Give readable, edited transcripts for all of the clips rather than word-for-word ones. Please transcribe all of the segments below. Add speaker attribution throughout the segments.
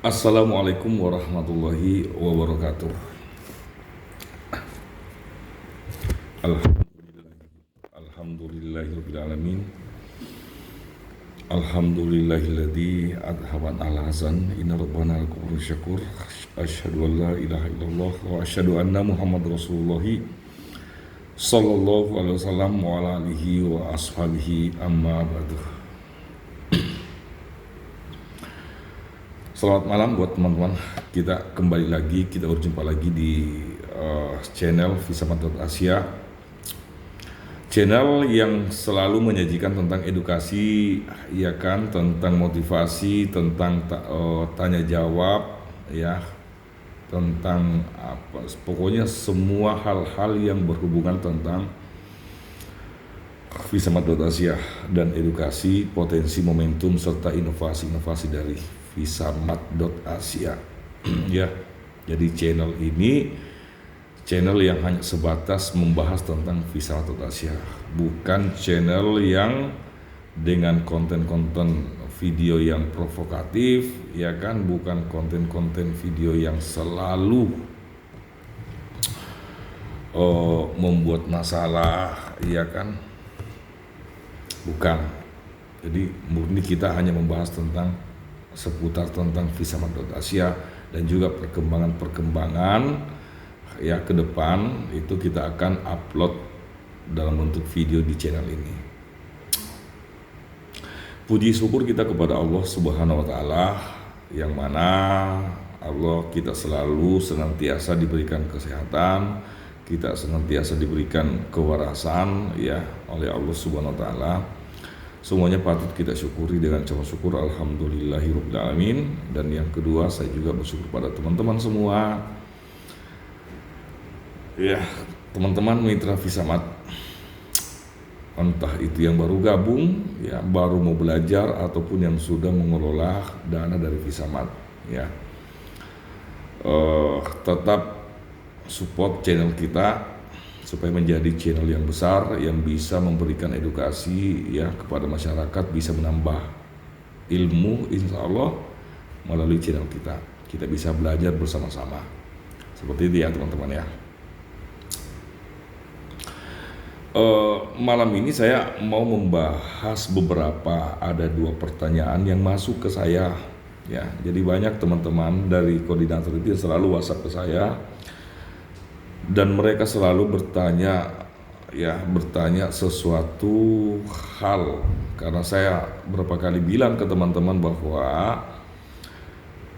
Speaker 1: Assalamualaikum warahmatullahi wabarakatuh. Alhamdulillah, alhamdulillahirabbil alamin. Alhamdulillahilladzi adhaban al-hazan. Inna rabbana al-ghafurur syakur. Asyhadu an la ilaha illallah wa asyhadu anna Muhammad Rasulullah sallallahu alaihi wasallam wa ala alihi wa ashabihi amma ba'du. Selamat malam buat teman-teman. Kita kembali lagi, kita berjumpa lagi di channel Visamat.Asia, channel yang selalu menyajikan tentang edukasi, ya kan, tentang motivasi, tentang tanya jawab, ya, tentang apa, pokoknya semua hal-hal yang berhubungan tentang Visamat.Asia dan edukasi, potensi, momentum serta inovasi-inovasi dari Visamat.Asia. Ya, jadi channel ini channel yang hanya sebatas membahas tentang Visamat.Asia, bukan channel yang dengan konten-konten video yang provokatif, ya kan, bukan konten-konten video yang selalu membuat masalah, ya kan, bukan. Jadi murni kita hanya membahas tentang seputar tentang Visamat.Asia dan juga perkembangan-perkembangan, ya, ke depan itu kita akan upload dalam bentuk video di channel ini. Puji syukur kita kepada Allah Subhanahu wa taala, yang mana Allah kita selalu senantiasa diberikan kesehatan, kita senantiasa diberikan kewarasan, ya, oleh Allah Subhanahu wa taala. Semuanya patut kita syukuri dengan ucapan syukur alhamdulillahirabbil alamin. Dan yang kedua, saya juga bersyukur pada teman-teman semua, ya, teman-teman mitra Visamat, entah itu yang baru gabung, ya, baru mau belajar, ataupun yang sudah mengelola dana dari Visamat, ya, tetap support channel kita supaya menjadi channel yang besar yang bisa memberikan edukasi, ya, kepada masyarakat, bisa menambah ilmu, insya Allah melalui channel kita. Kita bisa belajar bersama-sama. Seperti itu ya teman-teman, ya. Malam ini saya mau membahas ada dua pertanyaan yang masuk ke saya, ya. Jadi banyak teman-teman dari koordinator itu yang selalu WhatsApp ke saya, dan mereka selalu bertanya sesuatu hal. Karena saya berapa kali bilang ke teman-teman bahwa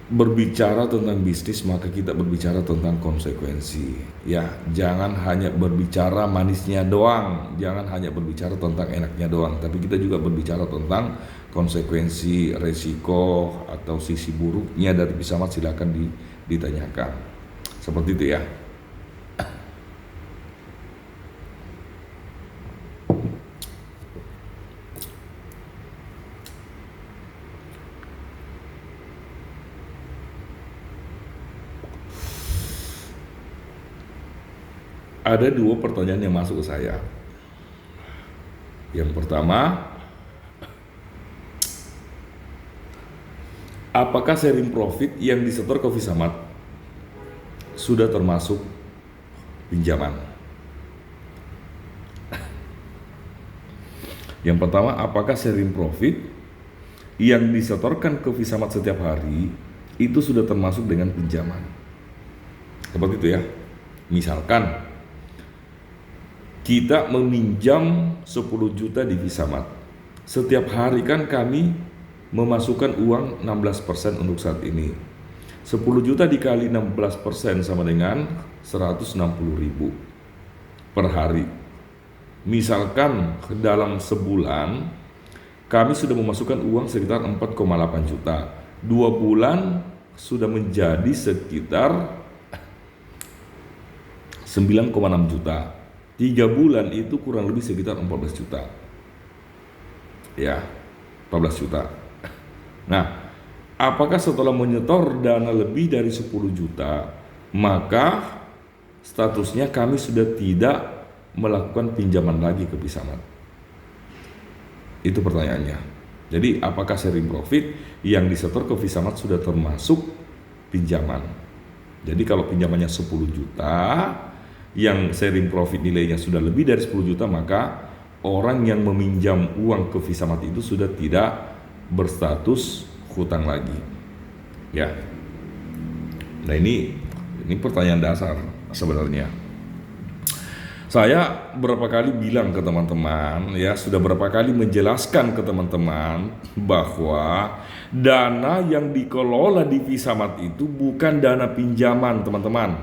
Speaker 1: berbicara tentang bisnis maka kita berbicara tentang konsekuensi, ya. Jangan hanya berbicara manisnya doang, jangan hanya berbicara tentang enaknya doang, tapi kita juga berbicara tentang konsekuensi, resiko atau sisi buruknya dari Visamat. Silakan ditanyakan. Seperti itu, ya. Ada dua pertanyaan yang masuk ke saya. Yang pertama, apakah sharing profit yang disetor ke Visamat sudah termasuk pinjaman? Yang pertama, apakah sharing profit yang disetorkan ke Visamat setiap hari itu sudah termasuk dengan pinjaman? Seperti itu, ya. Misalkan kita meminjam 10 juta di Visamat. Setiap hari kan kami memasukkan uang 16% untuk saat ini. 10 juta dikali 16% sama dengan 160.000 per hari. Misalkan dalam sebulan kami sudah memasukkan uang sekitar 4,8 juta. 2 bulan sudah menjadi sekitar 9,6 juta. 3 bulan itu kurang lebih sekitar 14 juta. Ya, 14 juta. Nah, apakah setelah menyetor dana lebih dari 10 juta, maka statusnya kami sudah tidak melakukan pinjaman lagi ke Visamat? Itu pertanyaannya. Jadi apakah sharing profit yang disetor ke Visamat sudah termasuk pinjaman. Jadi kalau pinjamannya 10 juta, yang sharing profit nilainya sudah lebih dari 10 juta, maka orang yang meminjam uang ke Visamat itu sudah tidak berstatus hutang lagi. Ya. Nah ini pertanyaan dasar sebenarnya. Saya berapa kali bilang ke teman-teman, ya sudah berapa kali menjelaskan ke teman-teman bahwa dana yang dikelola di Visamat itu bukan dana pinjaman, teman-teman.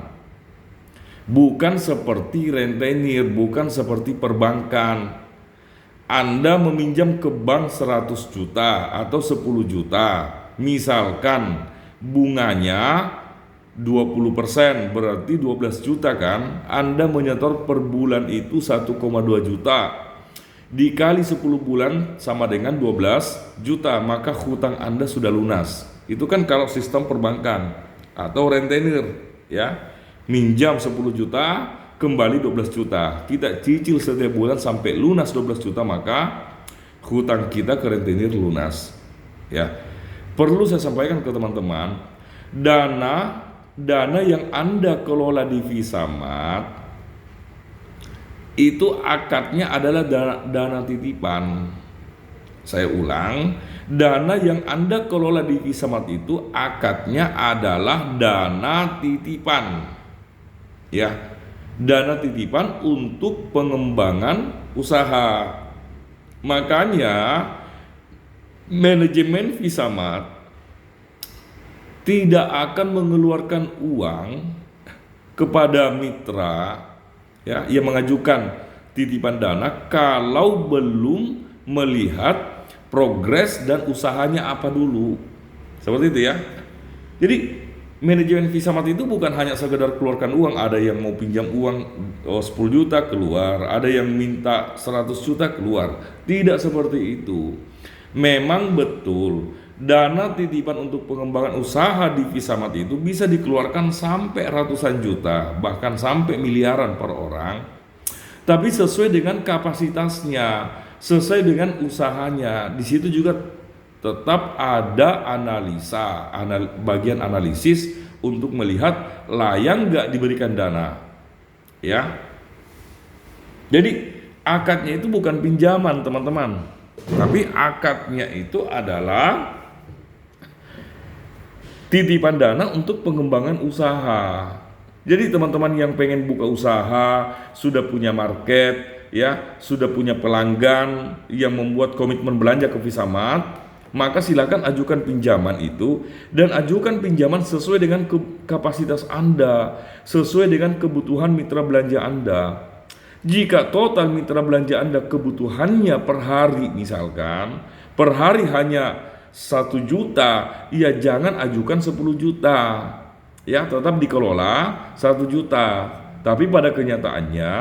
Speaker 1: Bukan seperti rentenir, bukan seperti perbankan. Anda meminjam ke bank 100 juta atau 10 juta, misalkan bunganya 20%, berarti 12 juta kan. Anda menyetor per bulan itu 1,2 juta. Dikali 10 bulan sama dengan 12 juta, maka hutang Anda sudah lunas. Itu kan kalau sistem perbankan atau rentenir, ya. Minjam 10 juta, kembali 12 juta. Kita cicil setiap bulan sampai lunas 12 juta, maka hutang kita ke rentenir lunas. Ya. Perlu saya sampaikan ke teman-teman, dana yang Anda kelola di Visamat itu akadnya adalah dana titipan. Saya ulang, dana yang Anda kelola di Visamat itu akadnya adalah dana titipan. Ya, dana titipan untuk pengembangan usaha. Makanya manajemen Visamat tidak akan mengeluarkan uang kepada mitra, ya, yang mengajukan titipan dana kalau belum melihat progres dan usahanya apa dulu. Seperti itu ya. Jadi manajemen Visamat itu bukan hanya sekedar keluarkan uang. Ada yang mau pinjam uang 10 juta keluar, ada yang minta 100 juta keluar. Tidak seperti itu. Memang betul dana titipan untuk pengembangan usaha di Visamat itu bisa dikeluarkan sampai ratusan juta, bahkan sampai miliaran per orang. Tapi sesuai dengan kapasitasnya, sesuai dengan usahanya. Di situ juga tetap ada bagian analisis untuk melihat layak nggak diberikan dana. Ya. Jadi akadnya itu bukan pinjaman, teman-teman. Tapi akadnya itu adalah titipan dana untuk pengembangan usaha. Jadi teman-teman yang pengen buka usaha, sudah punya market, ya, sudah punya pelanggan yang membuat komitmen belanja ke Visamat, maka silakan ajukan pinjaman itu, dan ajukan pinjaman sesuai dengan kapasitas Anda, sesuai dengan kebutuhan mitra belanja Anda. Jika total mitra belanja Anda kebutuhannya per hari, misalkan per hari hanya 1 juta, ya jangan ajukan 10 juta. Ya, tetap dikelola 1 juta. Tapi pada kenyataannya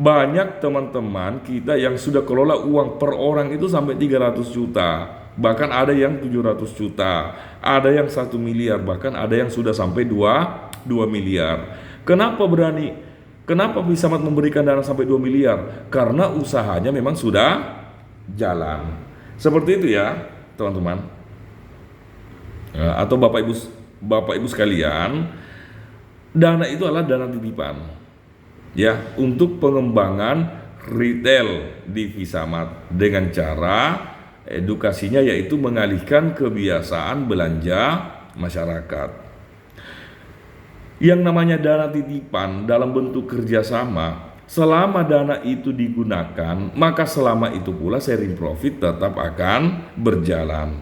Speaker 1: banyak teman-teman kita yang sudah kelola uang per orang itu sampai 300 juta. Bahkan ada yang 700 juta, ada yang 1 miliar, bahkan ada yang sudah sampai 2 miliar. Kenapa berani? Kenapa Visamat memberikan dana sampai 2 miliar? Karena usahanya memang sudah jalan. Seperti itu ya, teman-teman. Atau Bapak Ibu sekalian, dana itu adalah dana titipan, ya, untuk pengembangan retail di Visamat dengan cara edukasinya, yaitu mengalihkan kebiasaan belanja masyarakat. Yang namanya dana titipan dalam bentuk kerjasama, selama dana itu digunakan, maka selama itu pula sharing profit tetap akan berjalan.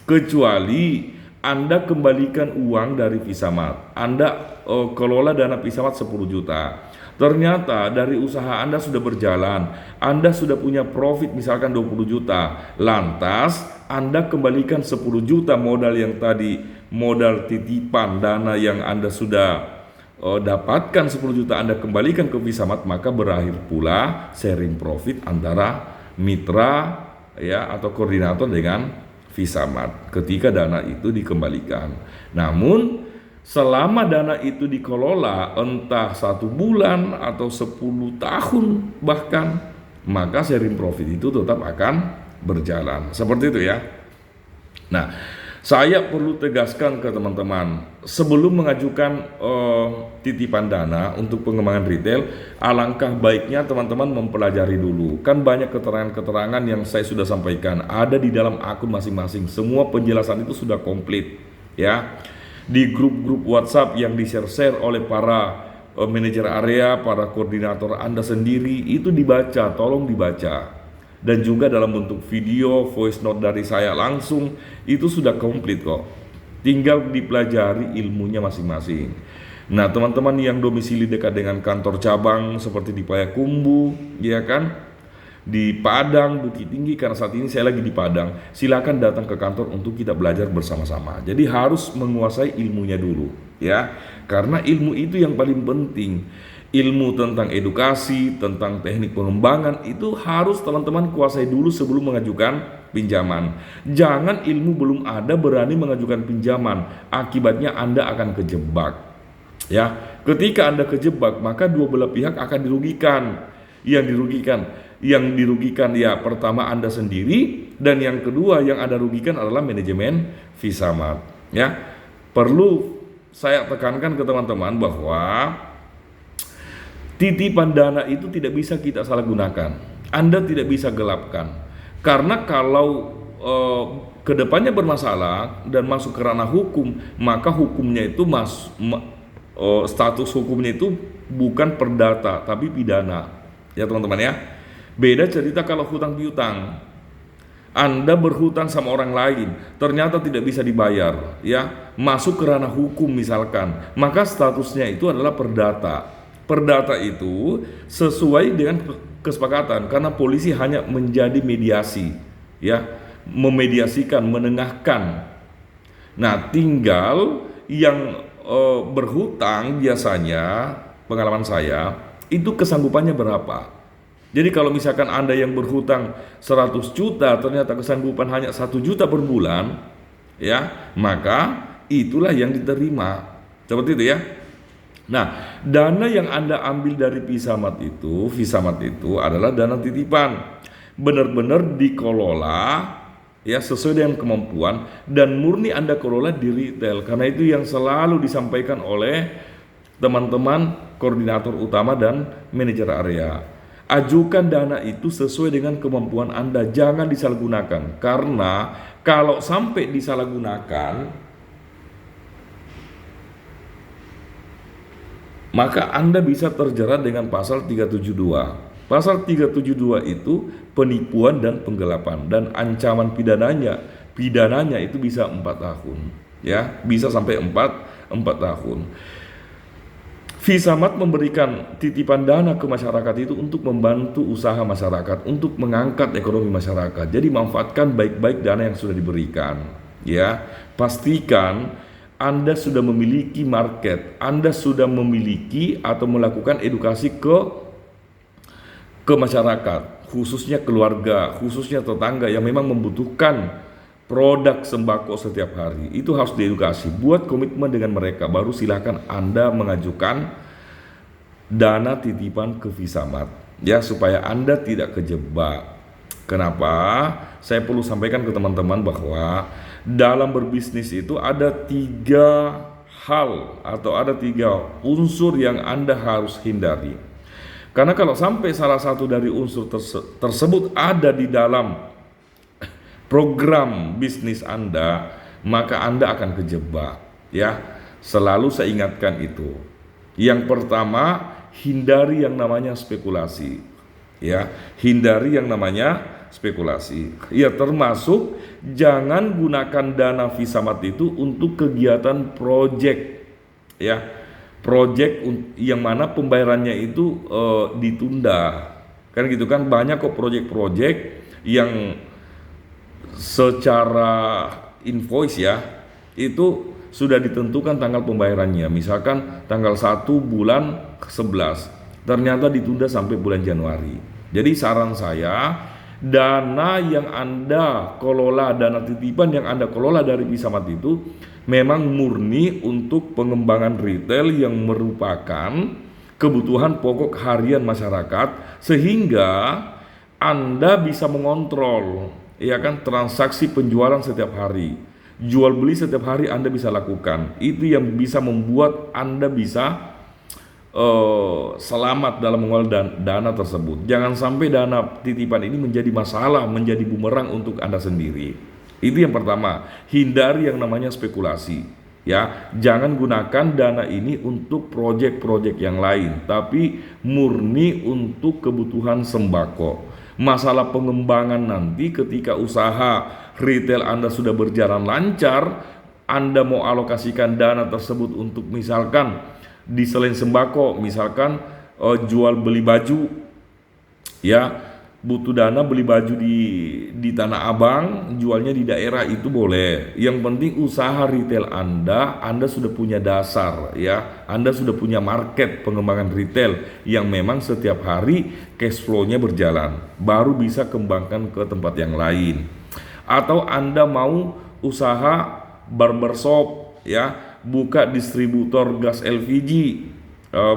Speaker 1: Kecuali Anda kembalikan uang dari Visamat, Anda kelola dana Visamat 10 juta. Ternyata dari usaha Anda sudah berjalan, Anda sudah punya profit misalkan 20 juta. Lantas Anda kembalikan 10 juta modal yang tadi, modal titipan dana yang Anda sudah dapatkan 10 juta, Anda kembalikan ke Visamat, maka berakhir pula sharing profit antara mitra, ya, atau koordinator dengan Visamat ketika dana itu dikembalikan. Namun selama dana itu dikelola entah 1 bulan atau 10 tahun bahkan, maka sharing profit itu tetap akan berjalan. Seperti itu ya. Nah, Saya perlu tegaskan ke teman-teman, sebelum mengajukan titipan dana untuk pengembangan retail, alangkah baiknya teman-teman mempelajari dulu. Kan banyak keterangan-keterangan yang saya sudah sampaikan, ada di dalam akun masing-masing. Semua penjelasan itu sudah komplit, ya. Di grup-grup WhatsApp yang di-share oleh para manajer area, para koordinator Anda sendiri, itu dibaca, tolong dibaca. Dan juga dalam bentuk video, voice note dari saya langsung, itu sudah komplit kok. Tinggal dipelajari ilmunya masing-masing. Nah, teman-teman yang domisili dekat dengan kantor cabang seperti di Payakumbuh, ya kan, di Padang, Bukit Tinggi, karena saat ini saya lagi di Padang, silakan datang ke kantor untuk kita belajar bersama-sama. Jadi harus menguasai ilmunya dulu, ya, karena ilmu itu yang paling penting. Ilmu tentang edukasi, tentang teknik pengembangan itu harus teman-teman kuasai dulu sebelum mengajukan pinjaman. Jangan ilmu belum ada berani mengajukan pinjaman, akibatnya Anda akan kejebak. Ya, ketika Anda kejebak, maka dua belah pihak akan dirugikan. Yang dirugikan ya pertama Anda sendiri, dan yang kedua yang Anda rugikan adalah manajemen Visamat. Ya, perlu saya tekankan ke teman-teman bahwa titipan dana itu tidak bisa kita salah gunakan. Anda tidak bisa gelapkan. Karena kalau kedepannya bermasalah dan masuk ke ranah hukum, maka hukumnya itu status hukumnya itu bukan perdata tapi pidana. Ya teman-teman ya. Beda cerita kalau hutang piutang. Anda berhutang sama orang lain, ternyata tidak bisa dibayar, ya, masuk ke ranah hukum misalkan, maka statusnya itu adalah perdata. Perdata itu sesuai dengan kesepakatan, karena polisi hanya menjadi mediasi, ya, memediasikan, menengahkan. Nah, tinggal yang berhutang biasanya, pengalaman saya, itu kesanggupannya berapa. Jadi kalau misalkan Anda yang berhutang 100 juta, ternyata kesanggupan hanya 1 juta per bulan, ya, maka itulah yang diterima. Seperti itu ya. Nah, dana yang Anda ambil dari Visamat itu adalah dana titipan. Benar-benar dikelola ya sesuai dengan kemampuan dan murni Anda kelola di retail. Karena itu yang selalu disampaikan oleh teman-teman koordinator utama dan manajer area. Ajukan dana itu sesuai dengan kemampuan Anda, jangan disalahgunakan. Karena kalau sampai disalahgunakan, maka Anda bisa terjerat dengan pasal 372. Pasal 372 itu penipuan dan penggelapan, dan ancaman pidananya itu bisa 4 tahun, ya, bisa sampai 4 tahun. Visamat memberikan titipan dana ke masyarakat itu untuk membantu usaha masyarakat, untuk mengangkat ekonomi masyarakat. Jadi manfaatkan baik-baik dana yang sudah diberikan, ya. Pastikan Anda sudah memiliki market, Anda sudah memiliki atau melakukan edukasi ke masyarakat, khususnya keluarga, khususnya tetangga yang memang membutuhkan produk sembako setiap hari. Itu harus diedukasi, buat komitmen dengan mereka, baru silakan Anda mengajukan dana titipan ke Visamat, ya, supaya Anda tidak kejebak. Kenapa? Saya perlu sampaikan ke teman-teman bahwa dalam berbisnis itu ada 3 hal atau ada 3 unsur yang Anda harus hindari. Karena kalau sampai salah satu dari unsur tersebut ada di dalam program bisnis Anda, maka Anda akan kejebak, ya. Selalu saya ingatkan itu. Yang pertama, hindari yang namanya spekulasi, ya. Hindari yang namanya spekulasi. Ya, termasuk jangan gunakan dana Visamat itu untuk kegiatan project, ya. Project yang mana pembayarannya itu ditunda. Kan gitu kan, banyak kok project-project yang secara invoice ya itu sudah ditentukan tanggal pembayarannya, misalkan tanggal 1 bulan 11, ternyata ditunda sampai bulan Januari. Jadi saran saya, dana yang Anda kelola, dana titipan yang Anda kelola dari Visamat itu memang murni untuk pengembangan retail yang merupakan kebutuhan pokok harian masyarakat, sehingga Anda bisa mengontrol, ya kan, transaksi penjualan setiap hari. Jual beli setiap hari Anda bisa lakukan. Itu yang bisa membuat Anda bisa selamat dalam mengelola dana tersebut. Jangan sampai dana titipan ini menjadi masalah, menjadi bumerang untuk Anda sendiri. Itu yang pertama, hindari yang namanya spekulasi. Ya, jangan gunakan dana ini untuk proyek-proyek yang lain, tapi murni untuk kebutuhan sembako. Masalah pengembangan nanti ketika usaha retail Anda sudah berjalan lancar, Anda mau alokasikan dana tersebut untuk misalkan di selain sembako, misalkan jual beli baju, ya butuh dana beli baju di Tanah Abang, jualnya di daerah, itu boleh. Yang penting usaha retail Anda sudah punya dasar, ya Anda sudah punya market pengembangan retail yang memang setiap hari cash flow-nya berjalan, baru bisa kembangkan ke tempat yang lain. Atau Anda mau usaha barbershop, ya buka distributor gas LPG,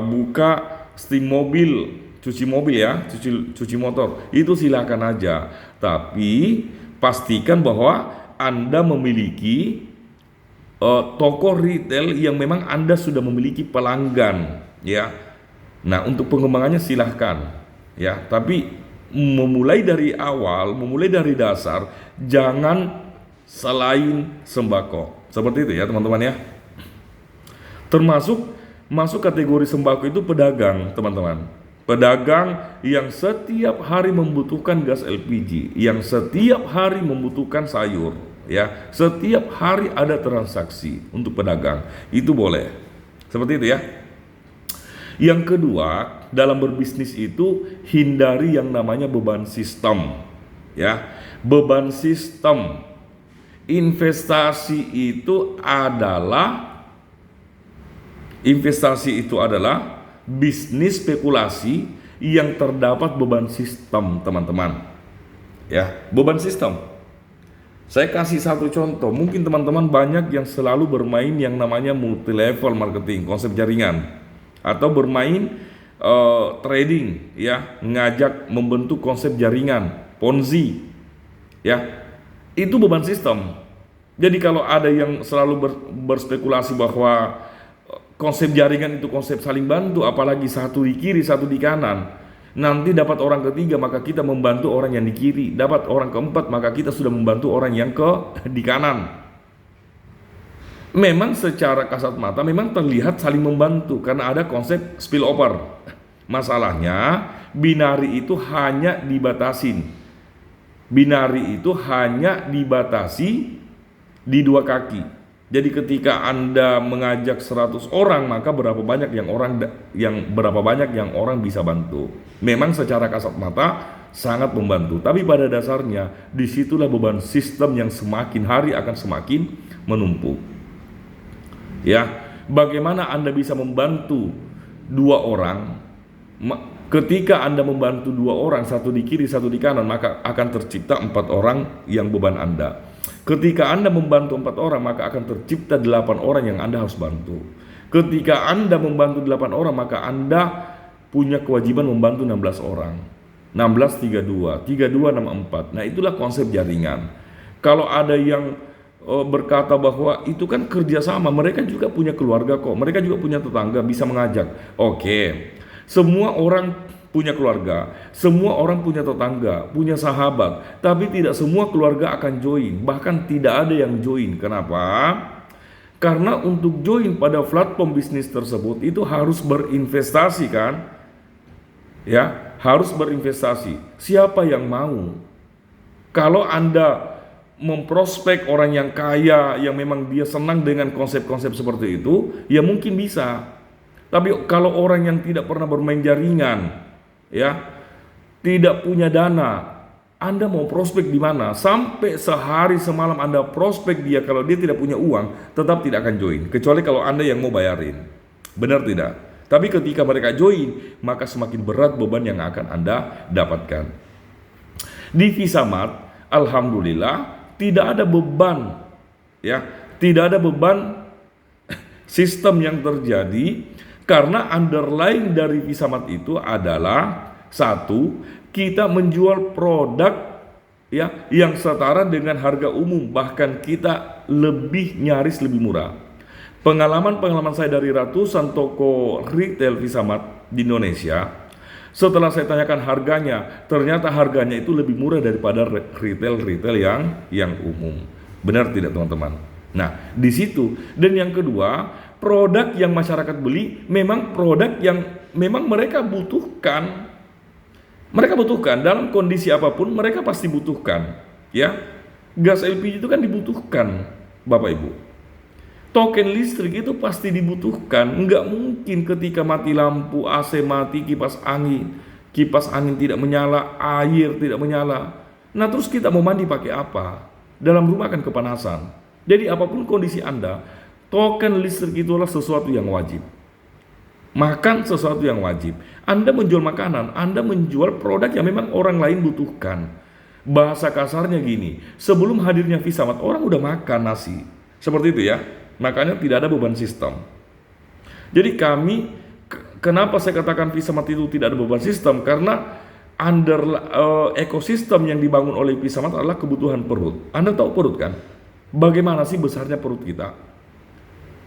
Speaker 1: buka steam mobil, cuci mobil, ya cuci motor, itu silakan aja. Tapi pastikan bahwa Anda memiliki toko retail yang memang Anda sudah memiliki pelanggan, ya. Nah, untuk pengembangannya silahkan, ya. Tapi memulai dari awal, memulai dari dasar, jangan selain sembako. Seperti itu ya teman-teman ya. Termasuk masuk kategori sembako itu pedagang, teman-teman. Pedagang yang setiap hari membutuhkan gas LPG, yang setiap hari membutuhkan sayur, ya. Setiap hari ada transaksi untuk pedagang. Itu boleh. Seperti itu ya. Yang kedua, dalam berbisnis itu hindari yang namanya beban sistem, ya. Beban sistem. Investasi itu adalah bisnis spekulasi yang terdapat beban sistem, teman-teman. Ya, beban sistem. Saya kasih satu contoh. Mungkin teman-teman banyak yang selalu bermain yang namanya multi level marketing, konsep jaringan, atau bermain trading, ya, ngajak membentuk konsep jaringan, Ponzi, ya. Itu beban sistem. Jadi kalau ada yang selalu berspekulasi bahwa konsep jaringan itu konsep saling bantu, apalagi satu di kiri, satu di kanan. Nanti dapat orang ketiga, maka kita membantu orang yang di kiri. Dapat orang keempat, maka kita sudah membantu orang yang di kanan. Memang secara kasat mata memang terlihat saling membantu karena ada konsep spillover. Masalahnya binari itu hanya dibatasin. Binari itu hanya dibatasi di dua kaki. Jadi ketika Anda mengajak 100 orang, maka berapa banyak yang orang bisa bantu. Memang secara kasat mata sangat membantu, tapi pada dasarnya disitulah beban sistem yang semakin hari akan semakin menumpuk. Ya, bagaimana Anda bisa membantu 2 orang? Ketika Anda membantu 2 orang, satu di kiri, satu di kanan, maka akan tercipta 4 orang yang beban Anda. Ketika Anda membantu 4 orang, maka akan tercipta 8 orang yang Anda harus bantu. Ketika Anda membantu 8 orang, maka Anda punya kewajiban membantu 16 orang. 16 32, 32 64. Nah, itulah konsep jaringan. Kalau ada yang berkata bahwa itu kan kerjasama, mereka juga punya keluarga kok, mereka juga punya tetangga, bisa mengajak. Oke. Semua orang punya keluarga, semua orang punya tetangga, punya sahabat, tapi tidak semua keluarga akan join, bahkan tidak ada yang join. Kenapa? Karena untuk join pada platform bisnis tersebut itu harus berinvestasi, kan? Ya, harus berinvestasi. Siapa yang mau? Kalau Anda memprospek orang yang kaya, yang memang dia senang dengan konsep-konsep seperti itu, ya mungkin bisa. Tapi kalau orang yang tidak pernah bermain jaringan, ya, tidak punya dana, Anda mau prospek di mana? Sampai sehari semalam Anda prospek dia, kalau dia tidak punya uang, tetap tidak akan join. Kecuali kalau Anda yang mau bayarin. Benar tidak? Tapi ketika mereka join, maka semakin berat beban yang akan Anda dapatkan. Di Visamat, alhamdulillah, tidak ada beban, ya, tidak ada beban sistem yang terjadi. Karena underlying dari Visamat itu adalah satu, kita menjual produk ya, yang setara dengan harga umum, bahkan kita nyaris lebih murah. Pengalaman saya dari ratusan toko retail Visamat di Indonesia, setelah saya tanyakan harganya, ternyata harganya itu lebih murah daripada retail yang umum. Benar tidak teman-teman? Nah, di situ. Dan yang kedua, produk yang masyarakat beli memang produk yang memang mereka butuhkan. Mereka butuhkan dalam kondisi apapun, mereka pasti butuhkan, ya. Gas LPG itu kan dibutuhkan, Bapak Ibu. Token listrik itu pasti dibutuhkan. Nggak mungkin ketika mati lampu, AC mati, kipas angin tidak menyala, air tidak menyala. Nah, terus kita mau mandi pakai apa? Dalam rumah akan kepanasan. Jadi apapun kondisi Anda, token listrik itu adalah sesuatu yang wajib. Makan sesuatu yang wajib. Anda menjual makanan, Anda menjual produk yang memang orang lain butuhkan. Bahasa kasarnya gini, sebelum hadirnya Visamat, orang udah makan nasi. Seperti itu ya. Makanya tidak ada beban sistem. Jadi kenapa saya katakan Visamat itu tidak ada beban sistem? Karena ekosistem yang dibangun oleh Visamat adalah kebutuhan perut. Anda tahu perut kan? Bagaimana sih besarnya perut kita?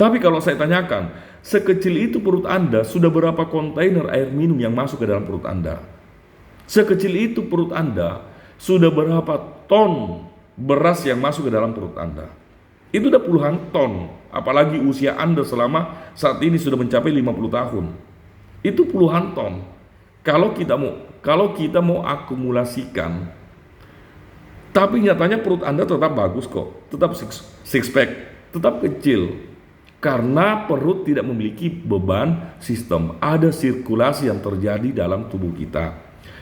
Speaker 1: Tapi kalau saya tanyakan, sekecil itu perut Anda, sudah berapa kontainer air minum yang masuk ke dalam perut Anda? Sekecil itu perut Anda, sudah berapa ton beras yang masuk ke dalam perut Anda? Itu udah puluhan ton, apalagi usia Anda selama saat ini sudah mencapai 50 tahun. Itu puluhan ton. Kalau kita mau akumulasikan, tapi nyatanya perut Anda tetap bagus kok, tetap six pack, tetap kecil. Karena perut tidak memiliki beban sistem, ada sirkulasi yang terjadi dalam tubuh kita.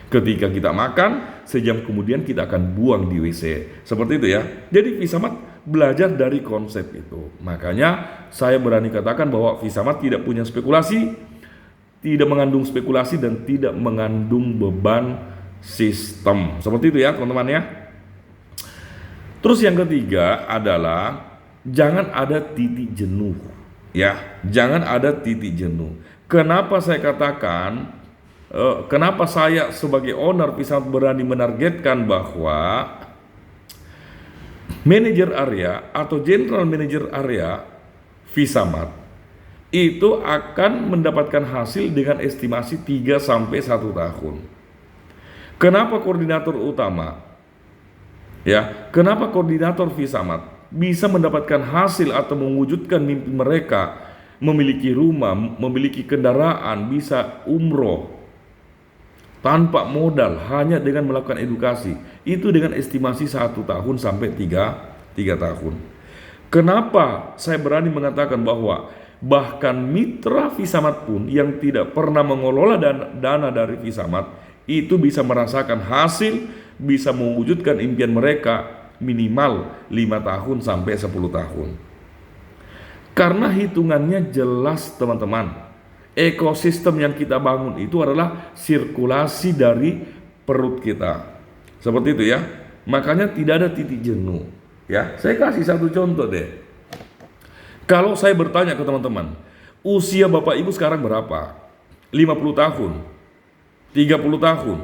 Speaker 1: Ketika kita makan, sejam kemudian kita akan buang di WC. Seperti itu ya. Jadi Visamat belajar dari konsep itu. Makanya saya berani katakan bahwa Visamat tidak punya spekulasi, tidak mengandung spekulasi, dan tidak mengandung beban sistem. Seperti itu ya teman-teman ya. Terus yang ketiga adalah jangan ada titik jenuh, ya. Jangan ada titik jenuh. Kenapa saya katakan, kenapa saya sebagai owner Visamat berani menargetkan bahwa manajer area atau general manager area Visamat itu akan mendapatkan hasil dengan estimasi 3 sampai 1 tahun. Kenapa koordinator utama? Ya, kenapa koordinator Visamat bisa mendapatkan hasil atau mewujudkan mimpi mereka, memiliki rumah, memiliki kendaraan, bisa umroh tanpa modal, hanya dengan melakukan edukasi, itu dengan estimasi 1 tahun sampai 3 tahun. Kenapa saya berani mengatakan bahwa bahkan mitra Visamat pun yang tidak pernah mengelola dana dari Visamat itu bisa merasakan hasil, bisa mewujudkan impian mereka minimal 5 tahun sampai 10 tahun. Karena hitungannya jelas teman-teman. Ekosistem yang kita bangun itu adalah sirkulasi dari perut kita. Seperti itu ya. Makanya tidak ada titik jenuh. Ya, saya kasih satu contoh deh. Kalau saya bertanya ke teman-teman, usia Bapak Ibu sekarang berapa? 50 tahun? 30 tahun?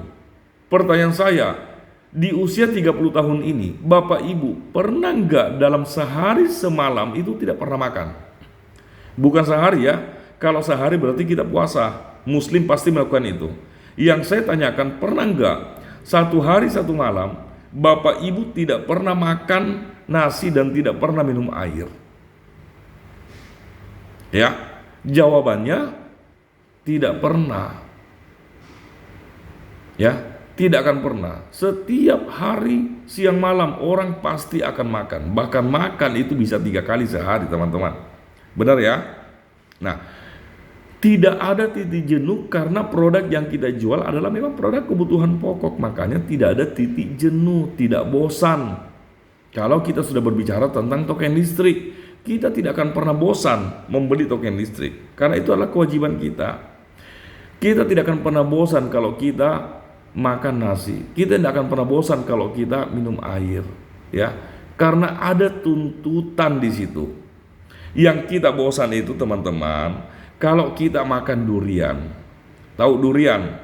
Speaker 1: Pertanyaan saya, di usia 30 tahun ini, Bapak Ibu pernah nggak dalam sehari semalam itu tidak pernah makan? Bukan sehari ya, kalau sehari berarti kita puasa. Muslim pasti melakukan itu. Yang saya tanyakan, pernah nggak 1 hari 1 malam Bapak Ibu tidak pernah makan nasi dan tidak pernah minum air? Ya, jawabannya tidak pernah. Ya, tidak akan pernah. Setiap hari siang malam orang pasti akan makan. Bahkan makan itu bisa 3 kali sehari teman-teman. Benar ya? Nah, tidak ada titik jenuh karena produk yang kita jual adalah memang produk kebutuhan pokok. Makanya tidak ada titik jenuh, tidak bosan. Kalau kita sudah berbicara tentang token listrik, kita tidak akan pernah bosan membeli token listrik. Karena itu adalah kewajiban kita. Kita tidak akan pernah bosan kalau kita makan nasi. Kita tidak akan pernah bosan kalau kita minum air, ya. Karena ada tuntutan di situ. Yang kita bosan itu teman-teman, kalau kita makan durian. Tahu durian?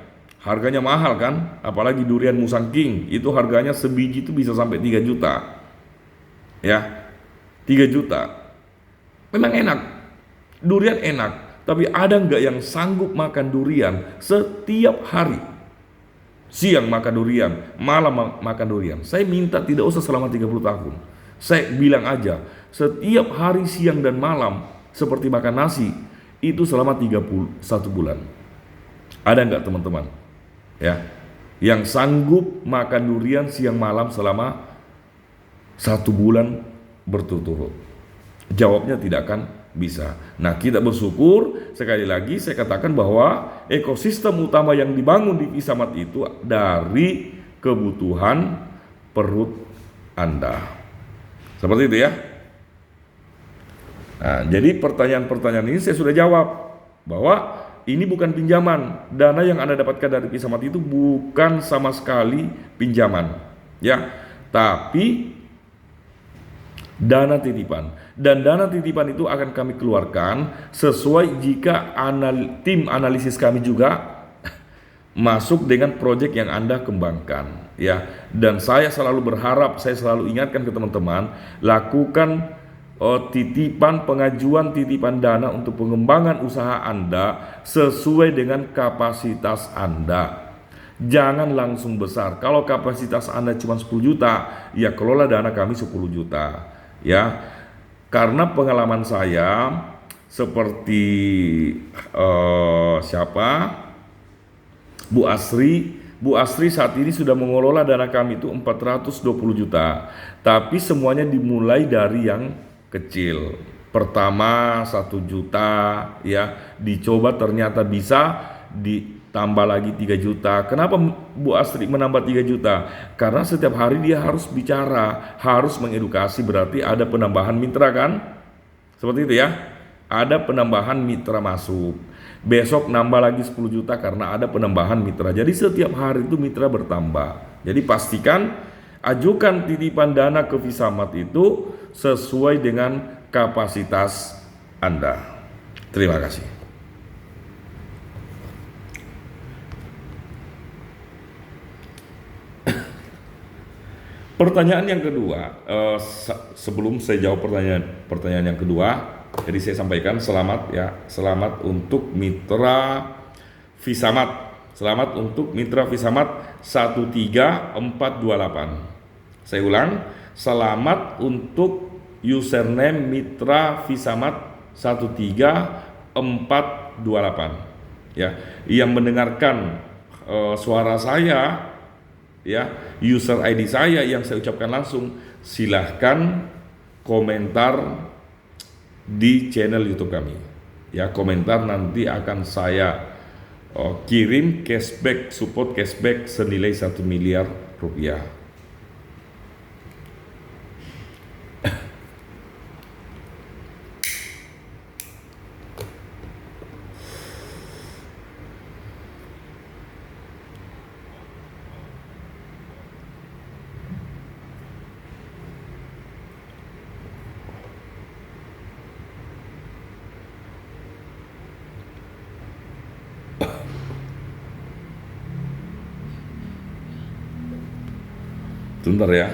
Speaker 1: Harganya mahal kan? Apalagi durian Musang King, itu harganya sebiji itu bisa sampai 3 juta. Ya, 3 juta. Memang enak, durian enak, tapi ada nggak yang sanggup makan durian setiap hari? Siang makan durian, malam makan durian. Saya minta tidak usah selama 30 tahun. Saya bilang aja, setiap hari siang dan malam seperti makan nasi, itu selama 31 bulan. Ada nggak teman-teman? Ya, yang sanggup makan durian siang malam selama 1 bulan berturut-turut? Jawabnya tidak akan bisa. Nah, kita bersyukur, sekali lagi saya katakan bahwa ekosistem utama yang dibangun di Visamat itu dari kebutuhan perut Anda. Seperti itu ya. Nah, jadi pertanyaan-pertanyaan ini saya sudah jawab bahwa ini bukan pinjaman. Dana yang Anda dapatkan dari Visamat itu bukan sama sekali pinjaman, ya, tapi dana titipan. Dan dana titipan itu akan kami keluarkan sesuai jika tim analisis kami juga masuk dengan proyek yang Anda kembangkan, ya. Dan saya selalu berharap, saya selalu ingatkan ke teman-teman, lakukan pengajuan titipan dana untuk pengembangan usaha Anda sesuai dengan kapasitas Anda. Jangan langsung besar. Kalau kapasitas Anda cuma 10 juta, ya kelola dana kami 10 juta. Ya, karena pengalaman saya seperti Bu Asri saat ini sudah mengelola dana kami itu 420 juta. Tapi semuanya dimulai dari yang kecil. Pertama 1 juta, ya, dicoba ternyata bisa, ditambah lagi 3 juta. Kenapa Bu Asri menambah 3 juta? Karena setiap hari dia harus bicara, harus mengedukasi, berarti ada penambahan mitra kan? Seperti itu ya. Ada penambahan mitra masuk. Besok nambah lagi 10 juta karena ada penambahan mitra. Jadi setiap hari itu mitra bertambah. Jadi pastikan ajukan titipan dana ke Visamat itu sesuai dengan kapasitas Anda. Terima kasih. Pertanyaan yang kedua, sebelum saya jawab pertanyaan yang kedua, jadi saya sampaikan selamat ya, selamat untuk mitra Visamat, selamat untuk mitra Visamat 13428. Saya ulang, selamat untuk username mitra Visamat 13428 ya, yang mendengarkan suara saya, ya, user ID saya yang saya ucapkan langsung, silahkan komentar di channel YouTube kami. Ya, komentar nanti akan saya kirim cashback, support cashback senilai 1 miliar rupiah. Sebentar ya.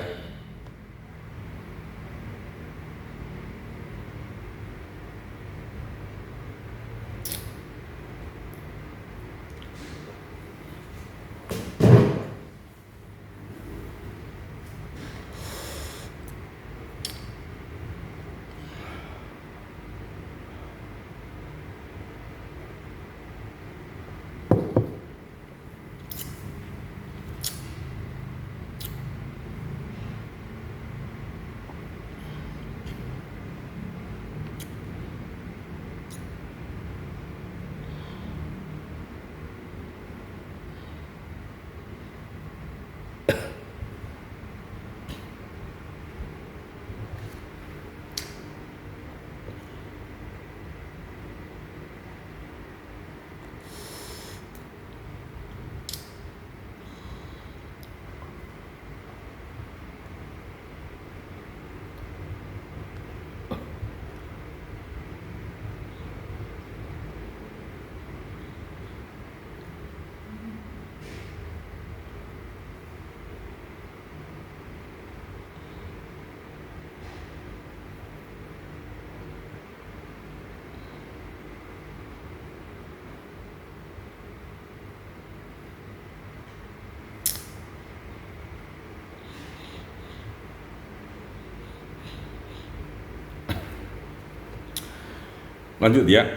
Speaker 1: Lanjut ya.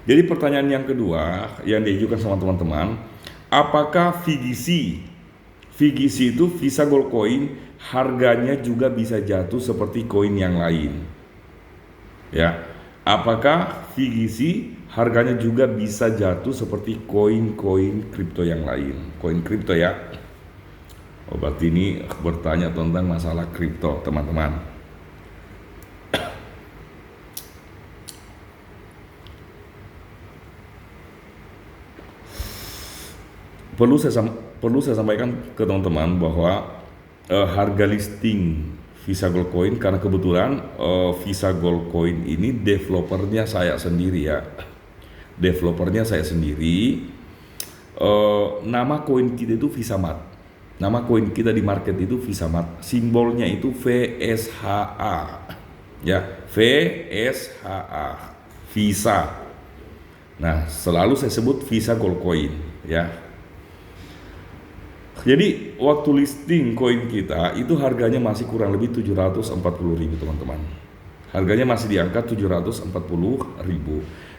Speaker 1: Jadi pertanyaan yang kedua yang diajukan sama teman-teman, apakah VGC itu Visa Gold Coin harganya juga bisa jatuh seperti koin yang lain? Ya, apakah VGC harganya juga bisa jatuh seperti koin-koin kripto yang lain? Koin kripto ya. Oh, berarti ini bertanya tentang masalah kripto, teman-teman. Perlu saya sampaikan ke teman-teman bahwa harga listing Visa Gold Coin, karena kebetulan Visa Gold Coin ini developernya saya sendiri ya. Developernya saya sendiri. Nama koin kita itu VisaMart. Nama koin kita di market itu VisaMart. Simbolnya itu VSHA. Ya, VSHA. Visa. Nah, selalu saya sebut Visa Gold Coin ya. Jadi waktu listing koin kita itu harganya masih kurang lebih 740.000 teman-teman. Harganya masih di angka 740.000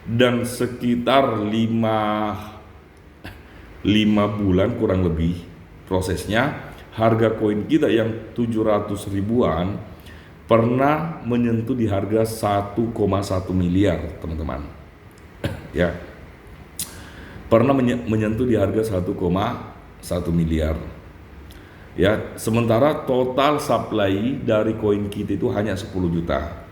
Speaker 1: dan sekitar 5 bulan kurang lebih prosesnya harga koin kita yang 700 ribuan pernah menyentuh di harga 1,1 miliar teman-teman. Ya. Pernah menyentuh di harga 1,1 miliar. Ya, sementara total supply dari koin kita itu hanya 10 juta.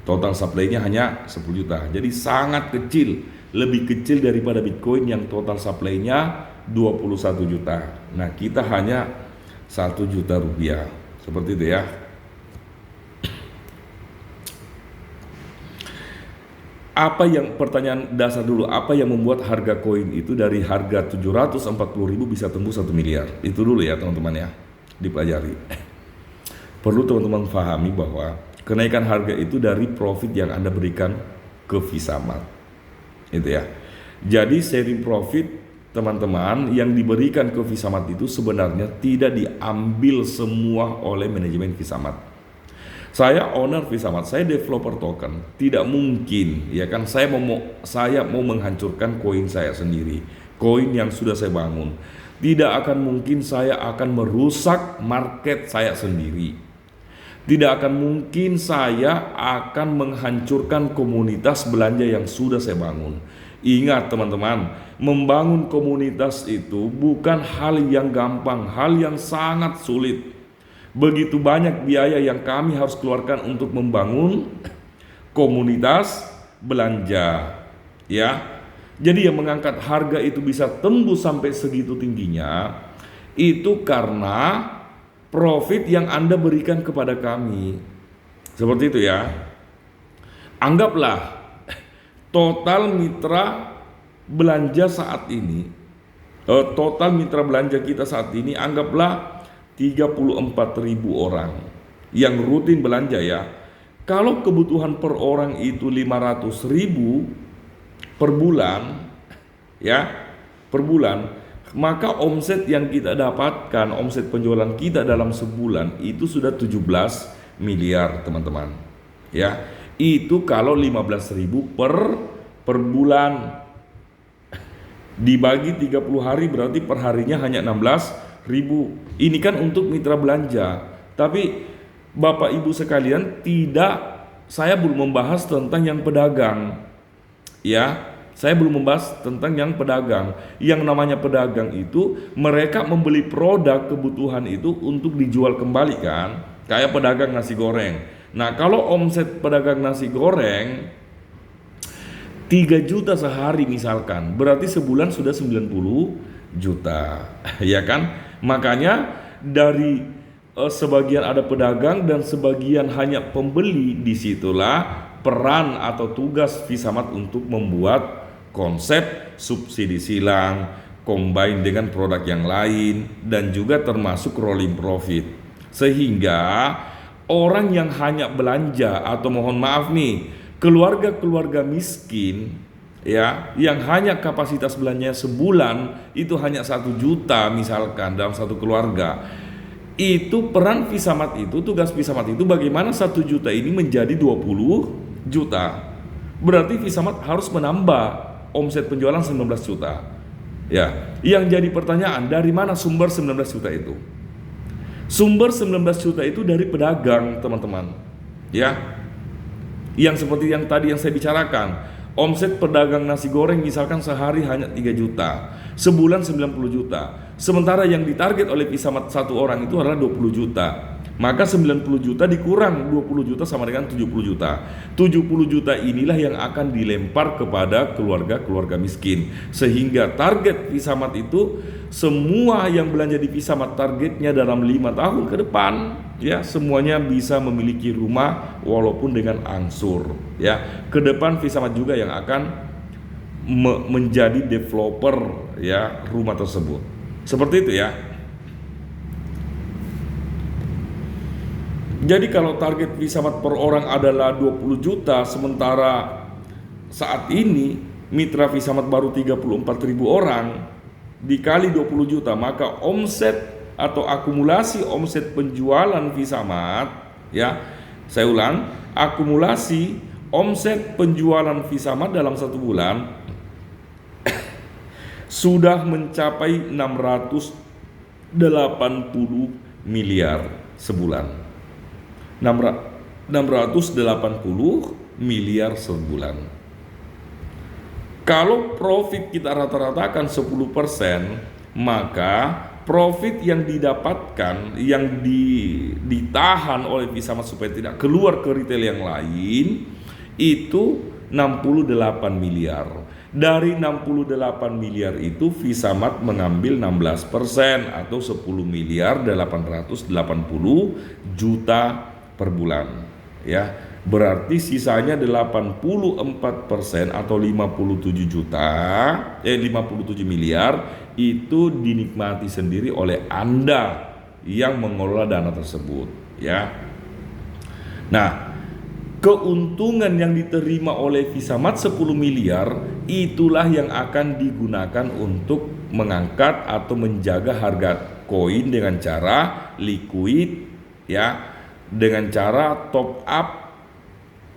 Speaker 1: Total supply-nya hanya 10 juta. Jadi sangat kecil, lebih kecil daripada Bitcoin yang total supply-nya 21 juta. Nah, kita hanya 1 juta rupiah. Seperti itu ya. Pertanyaan dasar dulu, apa yang membuat harga koin itu dari harga 740.000 bisa tembus 1 miliar? Itu dulu ya teman-teman ya, dipelajari. Perlu teman-teman pahami bahwa kenaikan harga itu dari profit yang Anda berikan ke VisaMart. Itu ya. Jadi sharing profit teman-teman yang diberikan ke VisaMart itu sebenarnya tidak diambil semua oleh manajemen VisaMart. Saya owner VisaMart, saya developer token, tidak mungkin ya kan saya mau menghancurkan koin saya sendiri, koin yang sudah saya bangun. Tidak akan mungkin saya akan merusak market saya sendiri. Tidak akan mungkin saya akan menghancurkan komunitas belanja yang sudah saya bangun. Ingat teman-teman, membangun komunitas itu bukan hal yang gampang, hal yang sangat sulit. Begitu banyak biaya yang kami harus keluarkan untuk membangun komunitas belanja ya. Jadi yang mengangkat harga itu bisa tembus sampai segitu tingginya itu karena profit yang Anda berikan kepada kami. Seperti itu ya. Anggaplah total mitra belanja saat ini, total mitra belanja kita saat ini anggaplah 34.000 orang yang rutin belanja ya. Kalau kebutuhan per orang itu 500.000 per bulan ya, per bulan, maka omset yang kita dapatkan, omset penjualan kita dalam sebulan itu sudah 17 miliar teman-teman ya. Itu kalau 15.000 per bulan dibagi 30 hari berarti perharinya hanya 16.000. Ini kan untuk mitra belanja. Tapi Bapak Ibu sekalian, saya belum membahas tentang yang pedagang. Ya, saya belum membahas tentang yang pedagang. Yang namanya pedagang itu mereka membeli produk kebutuhan itu untuk dijual kembali kan. Kayak pedagang nasi goreng. Nah, kalau omset pedagang nasi goreng 3 juta sehari misalkan, berarti sebulan sudah 90 juta. Ya kan? Makanya dari sebagian ada pedagang dan sebagian hanya pembeli, disitulah peran atau tugas VisaMart untuk membuat konsep subsidi silang, combine dengan produk yang lain, dan juga termasuk rolling profit. Sehingga orang yang hanya belanja atau mohon maaf nih, keluarga-keluarga miskin ya, yang hanya kapasitas belanjanya sebulan itu hanya 1 juta misalkan dalam satu keluarga, Itu peran Visamat itu, tugas Visamat itu bagaimana 1 juta ini menjadi 20 juta. Berarti Visamat harus menambah omset penjualan 19 juta. Ya, yang jadi pertanyaan, dari mana sumber 19 juta itu? Sumber 19 juta itu dari pedagang, teman-teman. Ya. Yang seperti yang tadi yang saya bicarakan, omset pedagang nasi goreng misalkan sehari hanya 3 juta, sebulan 90 juta. Sementara yang ditarget oleh Visamat satu orang itu adalah 20 juta. Maka 90 juta dikurang 20 juta sama dengan 70 juta. 70 juta inilah yang akan dilempar kepada keluarga-keluarga miskin. Sehingga target Visamat itu, semua yang belanja di Visamat targetnya dalam 5 tahun ke depan, ya, semuanya bisa memiliki rumah walaupun dengan angsur. Ya, ke depan Visamat juga yang akan menjadi developer, ya, rumah tersebut. Seperti itu ya. Jadi kalau target Visamat per orang adalah 20 juta, sementara saat ini mitra Visamat baru 34.000 orang, dikali 20 juta, maka omset atau akumulasi omset penjualan Visamat, ya, saya ulang, akumulasi omset penjualan Visamat dalam 1 bulan sudah mencapai 680 miliar sebulan. 680 miliar sebulan. Kalau profit kita rata-ratakan 10%, maka profit yang didapatkan, yang ditahan oleh Visamat supaya tidak keluar ke retail yang lain, itu 68 miliar. Dari 68 miliar itu Visamat mengambil 16% atau 10 miliar 880 juta per bulan, ya. Berarti sisanya 84% atau 57 miliar itu dinikmati sendiri oleh Anda yang mengelola dana tersebut, ya. Nah, keuntungan yang diterima oleh Visamat 10 miliar itulah yang akan digunakan untuk mengangkat atau menjaga harga koin dengan cara liquid, ya, dengan cara top up,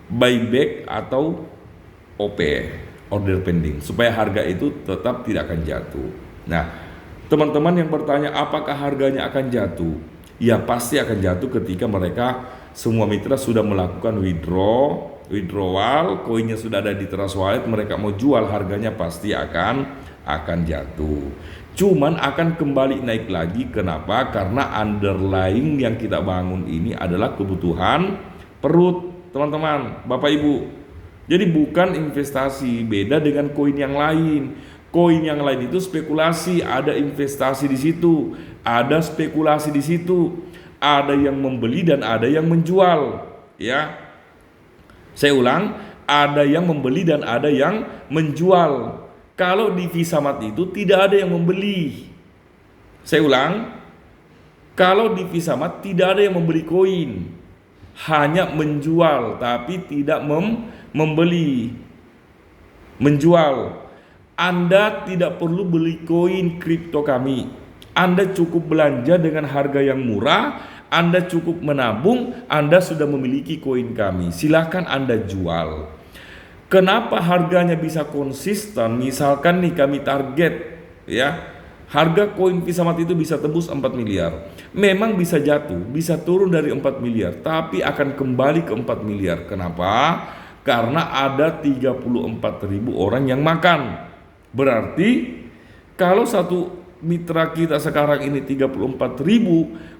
Speaker 1: buyback atau OP, order pending, supaya harga itu tetap tidak akan jatuh. Nah, teman-teman yang bertanya apakah harganya akan jatuh? Ya pasti akan jatuh ketika mereka semua mitra sudah melakukan withdrawal, koinnya sudah ada di Trust Wallet, mereka mau jual, harganya pasti akan jatuh. Cuman akan kembali naik lagi. Kenapa? Karena underlying yang kita bangun ini adalah kebutuhan perut, teman-teman, Bapak Ibu. Jadi bukan investasi, beda dengan koin yang lain. Koin yang lain itu spekulasi, ada investasi di situ, ada spekulasi di situ. Ada yang membeli dan ada yang menjual, ya. Saya ulang, ada yang membeli dan ada yang menjual. Kalau di Visamat itu tidak ada yang membeli. Saya ulang, kalau di Visamat tidak ada yang membeli koin, hanya menjual tapi tidak membeli. Menjual. Anda tidak perlu beli koin kripto kami. Anda cukup belanja dengan harga yang murah, Anda cukup menabung, Anda sudah memiliki koin kami. Silahkan Anda jual. Kenapa harganya bisa konsisten? Misalkan nih kami target, ya, harga koin Visamat itu bisa tembus 4 miliar. Memang bisa jatuh, bisa turun dari 4 miliar, tapi akan kembali ke 4 miliar. Kenapa? Karena ada 34.000 orang yang makan. Berarti kalau satu mitra kita sekarang ini 34.000,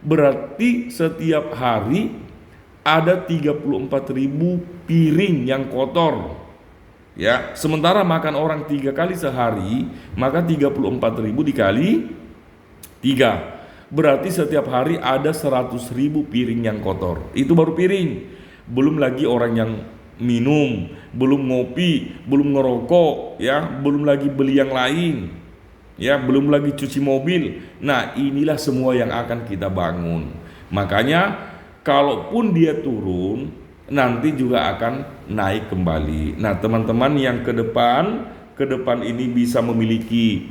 Speaker 1: berarti setiap hari ada 34.000 piring yang kotor, ya. Sementara makan orang 3 kali sehari, maka 34.000 dikali 3, berarti setiap hari ada 100.000 piring yang kotor. Itu baru piring, belum lagi orang yang minum, belum ngopi, belum ngerokok, ya, belum lagi beli yang lain, ya, belum lagi cuci mobil. Nah, inilah semua yang akan kita bangun. Makanya kalaupun dia turun, nanti juga akan naik kembali. Nah, teman-teman yang ke depan ini bisa memiliki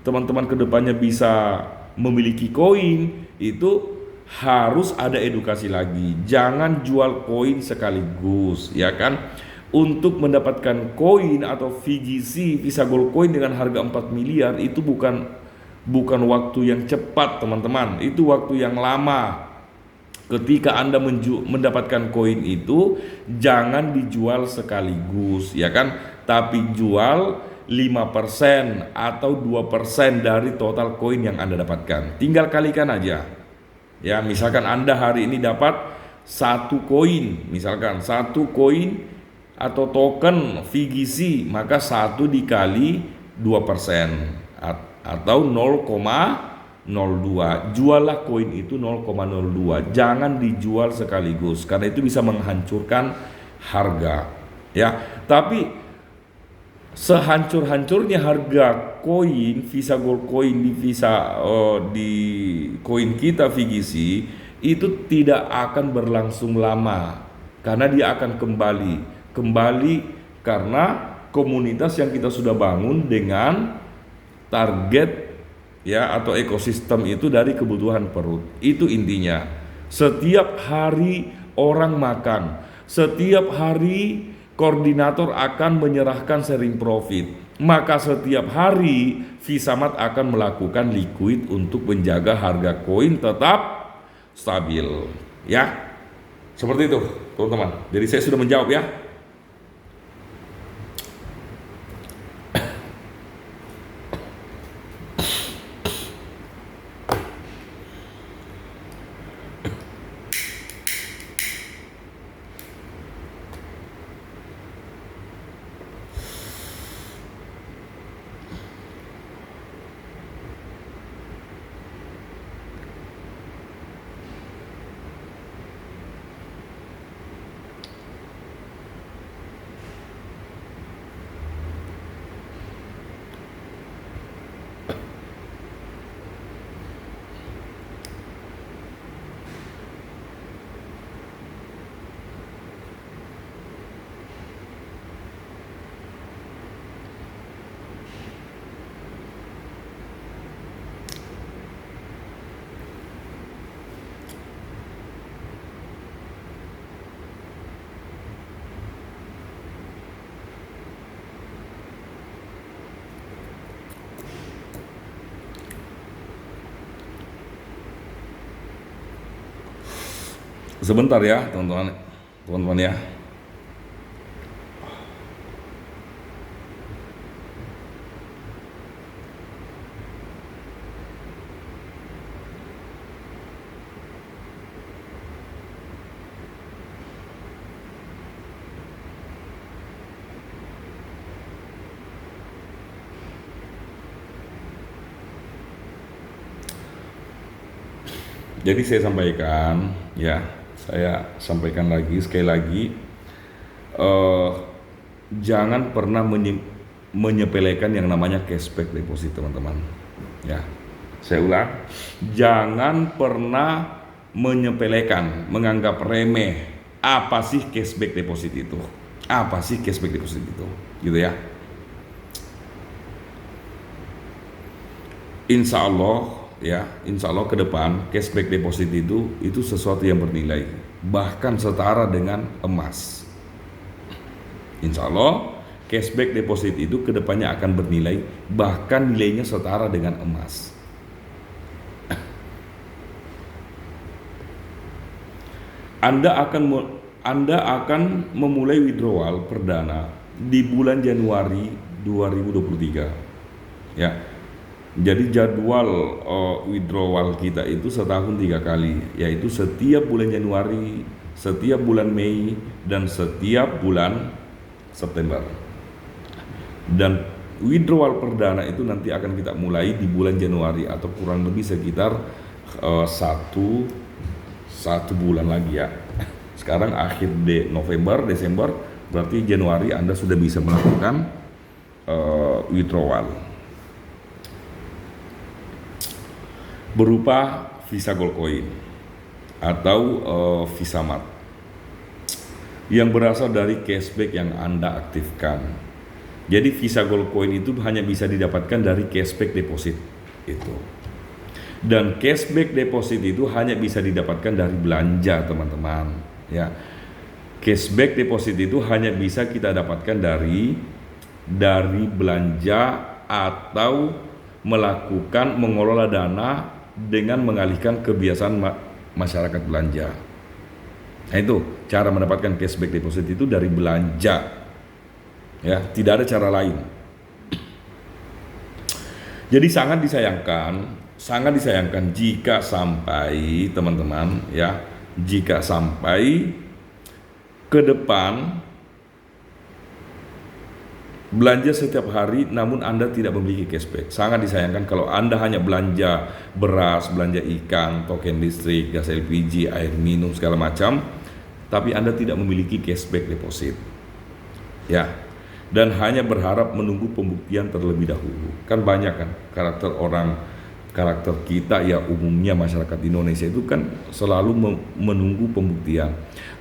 Speaker 1: teman-teman ke depannya bisa memiliki koin itu harus ada edukasi lagi. Jangan jual koin sekaligus, ya kan? Untuk mendapatkan koin atau VGC, Visa Gold Coin dengan harga 4 miliar itu bukan waktu yang cepat, teman-teman. Itu waktu yang lama. Ketika Anda mendapatkan koin itu, jangan dijual sekaligus, ya kan? Tapi jual 5% atau 2% dari total koin yang Anda dapatkan. Tinggal kalikan aja. Ya, misalkan Anda hari ini dapat 1 koin, misalkan 1 koin atau token VGC, maka 1 dikali 2% atau 0,02. Juallah koin itu 0,02. Jangan dijual sekaligus karena itu bisa menghancurkan harga. Ya, tapi sehancur-hancurnya harga koin Visa Gold Coin di koin kita VGC itu tidak akan berlangsung lama karena dia akan kembali karena komunitas yang kita sudah bangun dengan target ya atau ekosistem itu dari kebutuhan perut. Itu intinya. Setiap hari orang makan, setiap hari koordinator akan menyerahkan sharing profit, maka setiap hari Visamat akan melakukan liquid untuk menjaga harga koin tetap stabil, ya. Seperti itu, teman-teman. Jadi saya sudah menjawab ya. Sebentar ya, teman-teman ya. Jadi saya sampaikan lagi sekali lagi, jangan pernah menyepelekan yang namanya cashback deposit, teman-teman. Ya, saya ulang, jangan pernah menyepelekan, menganggap remeh apa sih cashback deposit itu, gitu ya. Insya Allah ke depan cashback deposit itu sesuatu yang bernilai, bahkan setara dengan emas. Insya Allah cashback deposit itu ke depannya akan bernilai, bahkan nilainya setara dengan emas. Anda akan memulai withdrawal perdana di bulan Januari 2023. Ya. Jadi jadwal withdrawal kita itu setahun 3 kali, yaitu setiap bulan Januari, setiap bulan Mei, dan setiap bulan September. Dan withdrawal perdana itu nanti akan kita mulai di bulan Januari atau kurang lebih sekitar satu bulan lagi ya. Sekarang akhir November, Desember, berarti Januari Anda sudah bisa melakukan withdrawal berupa Visa Gold Coin atau Visamat yang berasal dari cashback yang Anda aktifkan. Jadi Visa Gold Coin itu hanya bisa didapatkan dari cashback deposit itu. Dan cashback deposit itu hanya bisa didapatkan dari belanja, teman-teman. Ya, cashback deposit itu hanya bisa kita dapatkan dari belanja atau melakukan mengelola dana dengan mengalihkan kebiasaan masyarakat belanja. Nah, itu cara mendapatkan cashback deposit itu dari belanja. Ya, tidak ada cara lain. Jadi sangat disayangkan jika sampai teman-teman ya, jika sampai ke depan belanja setiap hari namun Anda tidak memiliki cashback. Sangat disayangkan kalau Anda hanya belanja beras, belanja ikan, token listrik, gas LPG, air minum segala macam, tapi Anda tidak memiliki cashback deposit. Ya. Dan hanya berharap menunggu pembuktian terlebih dahulu. Kan banyak kan karakter kita ya, umumnya masyarakat Indonesia itu kan selalu menunggu pembuktian.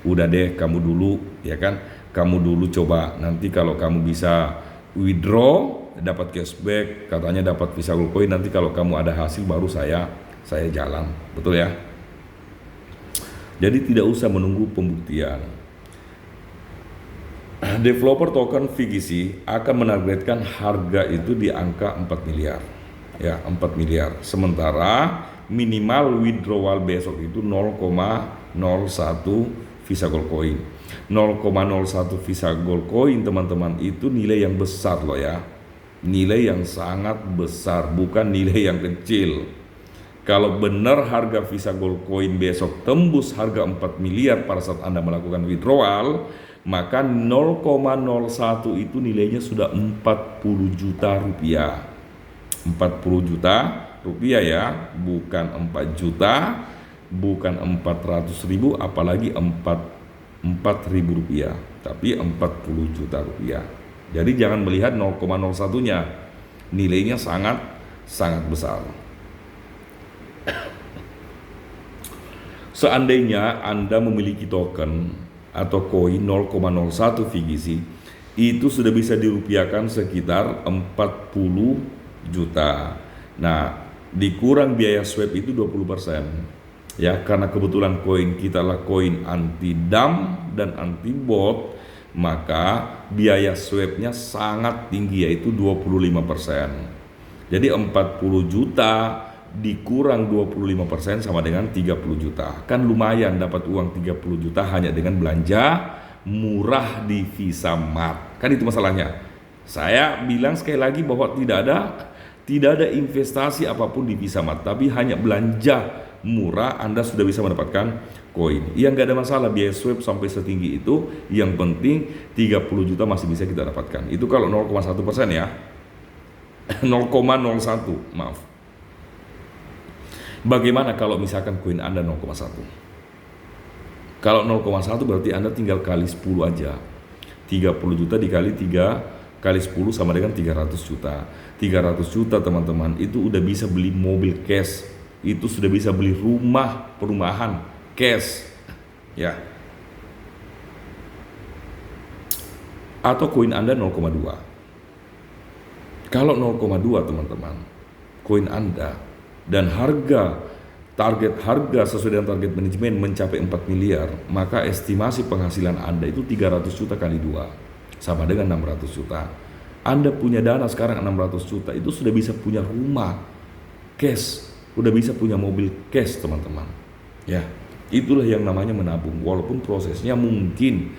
Speaker 1: Udah deh, kamu dulu ya kan, kamu dulu coba, nanti kalau kamu bisa withdraw dapat cashback, katanya dapat Visa Gold Coin, nanti kalau kamu ada hasil baru saya jalan, betul ya. Jadi tidak usah menunggu pembuktian. Developer token VGC akan menargetkan harga itu di angka 4 miliar. Ya, 4 miliar. Sementara minimal withdrawal besok itu 0,01 Visa Gold Coin. 0,01 Visa Gold Coin, teman-teman, itu nilai yang besar loh ya. Nilai yang sangat besar, bukan nilai yang kecil. Kalau benar harga Visa Gold Coin besok tembus harga 4 miliar pada saat Anda melakukan withdrawal, maka 0,01 itu nilainya sudah 40 juta rupiah. 40 juta rupiah ya, bukan 4 juta, bukan 400 ribu, apalagi 4.000 rupiah, tapi 40 juta rupiah. Jadi jangan melihat 0,01-nya, nilainya sangat besar. Seandainya Anda memiliki token atau koin 0,01 VGC, itu sudah bisa dirupiahkan sekitar 40 juta. Nah, dikurang biaya swap itu 20%. Ya, karena kebetulan koin kita lah koin anti dump dan anti bot, maka biaya swapnya sangat tinggi, yaitu 25%. Jadi 40 juta dikurang 25% sama dengan 30 juta. Kan lumayan dapat uang 30 juta hanya dengan belanja murah di Visa Mart. Kan itu masalahnya. Saya bilang sekali lagi bahwa tidak ada investasi apapun di Visa Mart, tapi hanya belanja murah Anda sudah bisa mendapatkan koin. Yang nggak ada masalah biaya swap sampai setinggi itu, yang penting 30 juta masih bisa kita dapatkan. Itu kalau 0,1% ya. 0,01, maaf. Bagaimana kalau misalkan koin Anda 0,1? Kalau 0,1 berarti Anda tinggal kali 10 aja. 30 juta dikali 3 kali 10 sama dengan 300 juta. 300 juta teman-teman, itu udah bisa beli mobil cash. Itu sudah bisa beli perumahan cash. Ya. Atau koin Anda 0,2. Kalau 0,2 teman-teman, koin Anda dan target harga sesuai dengan target manajemen mencapai 4 miliar, maka estimasi penghasilan Anda itu 300 juta kali 2 sama dengan 600 juta. Anda punya dana sekarang 600 juta, itu sudah bisa punya rumah cash, sudah bisa punya mobil cash, teman-teman. Ya, itulah yang namanya menabung. Walaupun prosesnya mungkin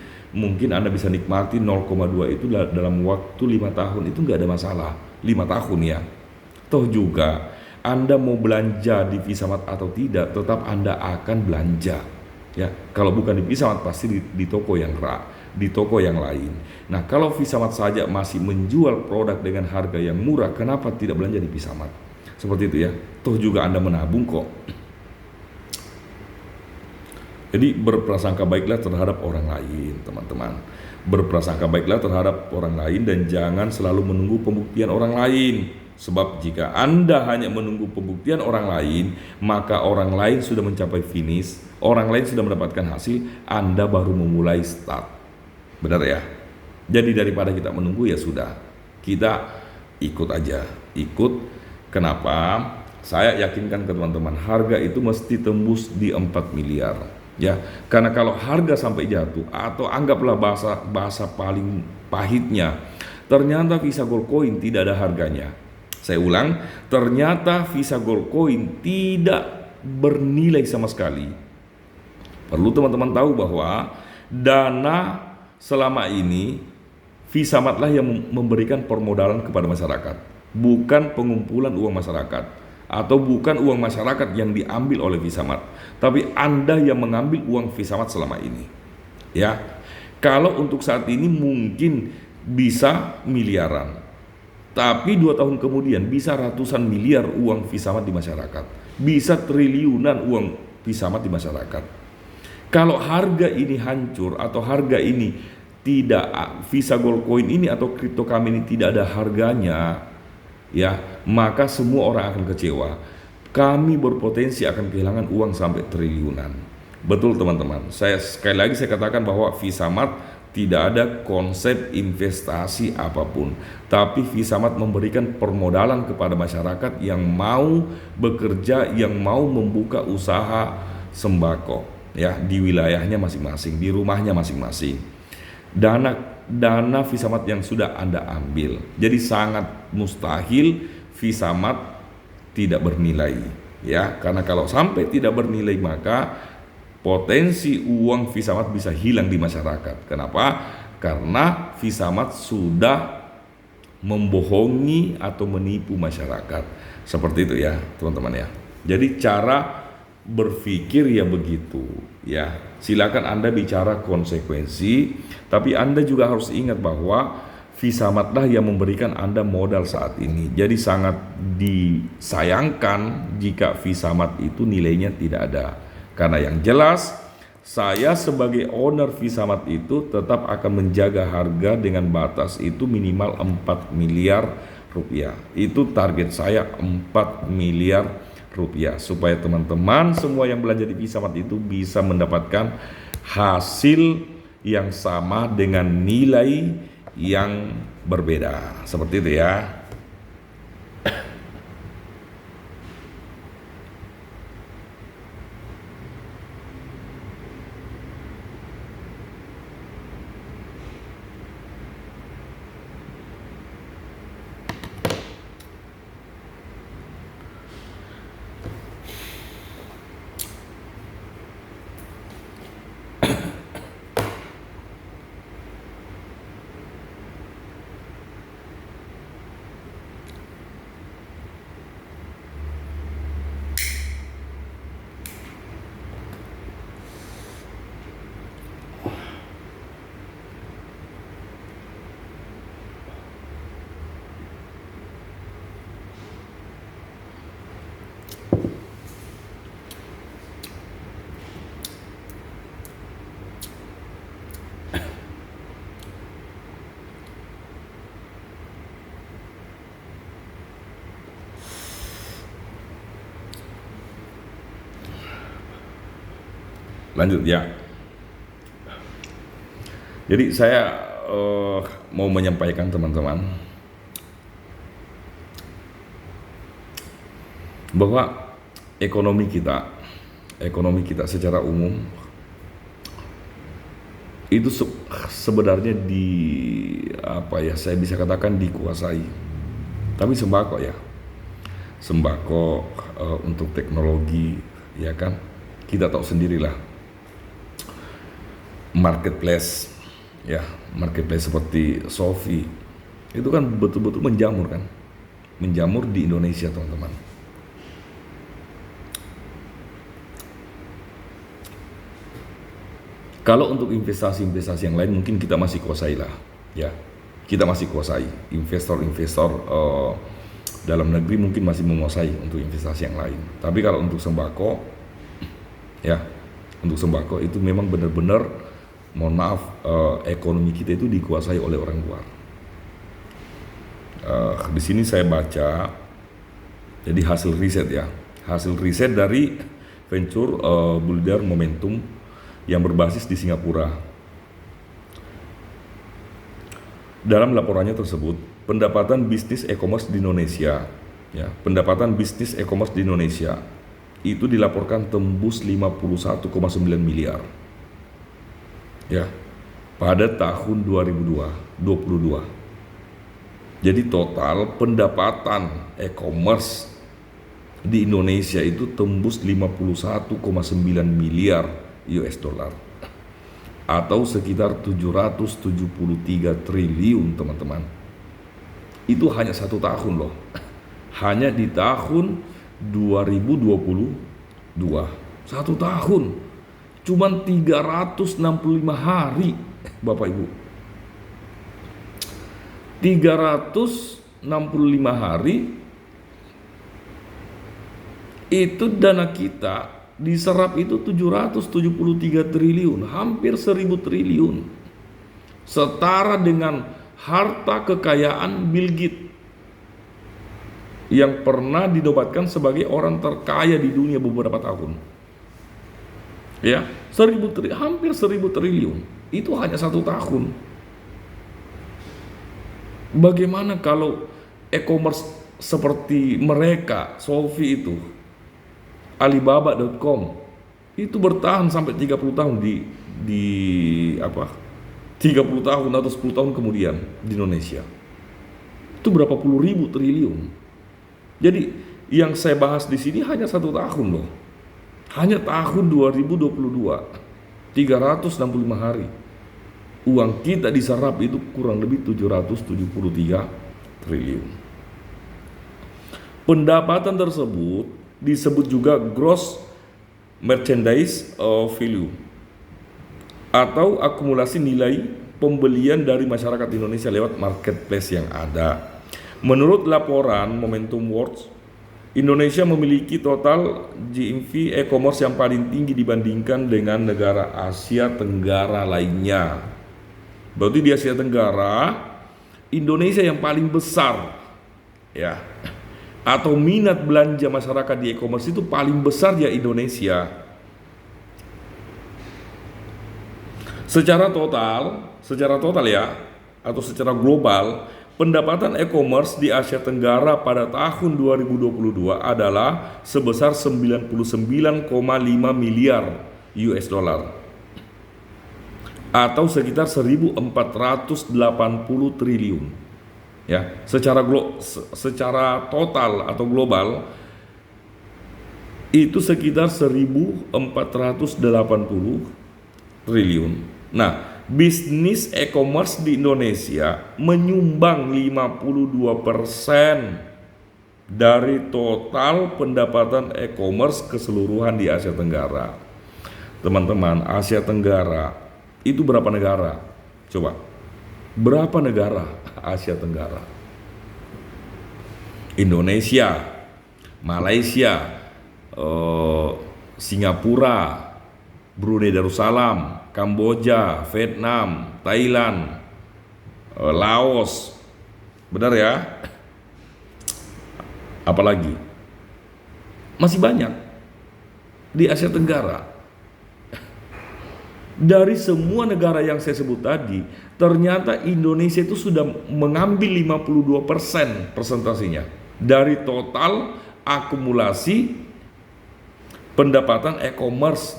Speaker 1: Anda bisa nikmati 0,2 itu dalam waktu 5 tahun, itu nggak ada masalah. 5 tahun ya. Toh juga Anda mau belanja di Visa Mart atau tidak, tetap Anda akan belanja. Ya, kalau bukan di Visa Mart pasti di toko yang lain. Nah, kalau Visa Mart saja masih menjual produk dengan harga yang murah, kenapa tidak belanja di Visa Mart? Seperti itu ya. Toh juga Anda menabung kok. Jadi berprasangka baiklah terhadap orang lain, teman-teman. Berprasangka baiklah terhadap orang lain dan jangan selalu menunggu pembuktian orang lain. Sebab jika Anda hanya menunggu pembuktian orang lain, maka orang lain sudah mencapai finish, orang lain sudah mendapatkan hasil, Anda baru memulai start. Benar ya? Jadi daripada kita menunggu, ya sudah, kita ikut aja. Ikut. Kenapa? saya yakinkan ke teman-teman, harga itu mesti tembus di 4 miliar. Ya, karena kalau harga sampai jatuh, atau anggaplah bahasa paling pahitnya, ternyata Visa Gold Coin tidak ada harganya. Saya ulang, ternyata Visa Gold Coin tidak bernilai sama sekali. Perlu teman-teman tahu bahwa dana selama ini Visamat lah yang memberikan permodalan kepada masyarakat, bukan pengumpulan uang masyarakat, atau bukan uang masyarakat yang diambil oleh Visamat, tapi Anda yang mengambil uang Visamat selama ini. Ya, kalau untuk saat ini mungkin bisa miliaran, tapi 2 tahun kemudian bisa ratusan miliar uang Visamat di masyarakat, bisa triliunan uang Visamat di masyarakat. Kalau harga ini hancur atau harga ini tidak, Visa Gold Coin ini atau crypto kami ini tidak ada harganya, ya, maka semua orang akan kecewa. Kami berpotensi akan kehilangan uang sampai triliunan. Betul teman-teman, sekali lagi saya katakan bahwa Visamat tidak ada konsep investasi apapun, tapi Visamat memberikan permodalan kepada masyarakat yang mau bekerja, yang mau membuka usaha sembako, ya, di wilayahnya masing-masing, di rumahnya masing-masing. Dana Visamat yang sudah Anda ambil, jadi sangat mustahil Visamat tidak bernilai, ya, karena kalau sampai tidak bernilai maka potensi uang Visamat bisa hilang di masyarakat. Kenapa? Karena Visamat sudah membohongi atau menipu masyarakat. Seperti itu ya teman-teman ya. Jadi cara berpikir ya begitu ya. Silakan Anda bicara konsekuensi, tapi Anda juga harus ingat bahwa Visamat lah yang memberikan Anda modal saat ini. Jadi sangat disayangkan jika Visamat itu nilainya tidak ada. Karena yang jelas, saya sebagai owner Visamat itu tetap akan menjaga harga dengan batas itu minimal 4 miliar rupiah. Itu target saya, 4 miliar rupiah, supaya teman-teman semua yang belanja di Visamat itu bisa mendapatkan hasil yang sama dengan nilai yang berbeda. Seperti itu ya. Lanjut ya. Jadi saya mau menyampaikan teman-teman bahwa ekonomi kita secara umum itu sebenarnya saya bisa katakan dikuasai. Tapi sembako untuk teknologi, ya kan, kita tahu sendirilah. Marketplace seperti Shopee itu kan betul-betul menjamur di Indonesia teman-teman. Kalau untuk investasi yang lain mungkin kita masih kuasai lah, ya, kita masih kuasai. Investor dalam negeri mungkin masih menguasai untuk investasi yang lain. Tapi kalau untuk sembako, ya, untuk sembako itu memang benar-benar, mohon maaf, ekonomi kita itu dikuasai oleh orang luar. Di sini saya baca, jadi hasil riset dari Venture Builder Momentum yang berbasis di Singapura. Dalam laporannya tersebut, pendapatan bisnis e-commerce di Indonesia Ya, pendapatan bisnis e-commerce di Indonesia itu dilaporkan tembus 51,9 miliar. Ya, pada tahun 2022. Jadi total pendapatan e-commerce di Indonesia itu tembus 51,9 miliar US dollar atau sekitar 773 triliun, teman-teman. Itu hanya 1 tahun loh. Hanya di tahun 2022. 1 tahun. Cuman 365 hari, Bapak Ibu. 365 hari itu dana kita diserap itu 773 triliun, hampir 1000 triliun. Setara dengan harta kekayaan Bill Gates yang pernah dinobatkan sebagai orang terkaya di dunia beberapa tahun. Ya, hampir 1000 triliun. Itu hanya 1 tahun. Bagaimana kalau e-commerce seperti mereka, Shopee itu, Alibaba.com itu bertahan sampai 30 tahun di 30 tahun atau 10 tahun kemudian di Indonesia. Itu berapa puluh ribu triliun. Jadi yang saya bahas di sini hanya 1 tahun loh. Hanya tahun 2022. 365 hari. Uang kita diserap itu kurang lebih 773 triliun. Pendapatan tersebut disebut juga gross merchandise value atau akumulasi nilai pembelian dari masyarakat Indonesia lewat marketplace yang ada. Menurut laporan Momentum Watch, Indonesia memiliki total GMV e-commerce yang paling tinggi dibandingkan dengan negara Asia Tenggara lainnya. Berarti di Asia Tenggara, Indonesia yang paling besar, ya, atau minat belanja masyarakat di e-commerce itu paling besar ya Indonesia. Secara total ya, atau secara global, pendapatan e-commerce di Asia Tenggara pada tahun 2022 adalah sebesar 99,5 miliar US dollar. Atau sekitar 1480 triliun. Ya, secara total atau global itu sekitar 1480 triliun. Nah, bisnis e-commerce di Indonesia menyumbang 52% dari total pendapatan e-commerce keseluruhan di Asia Tenggara. Teman-teman, Asia Tenggara itu berapa negara? Coba, berapa negara Asia Tenggara? Indonesia, Malaysia, Singapura, Brunei Darussalam, Kamboja, Vietnam, Thailand, Laos, benar ya? Apalagi? Masih banyak di Asia Tenggara. Dari semua negara yang saya sebut tadi, ternyata Indonesia itu sudah mengambil 52% presentasinya dari total akumulasi pendapatan e-commerce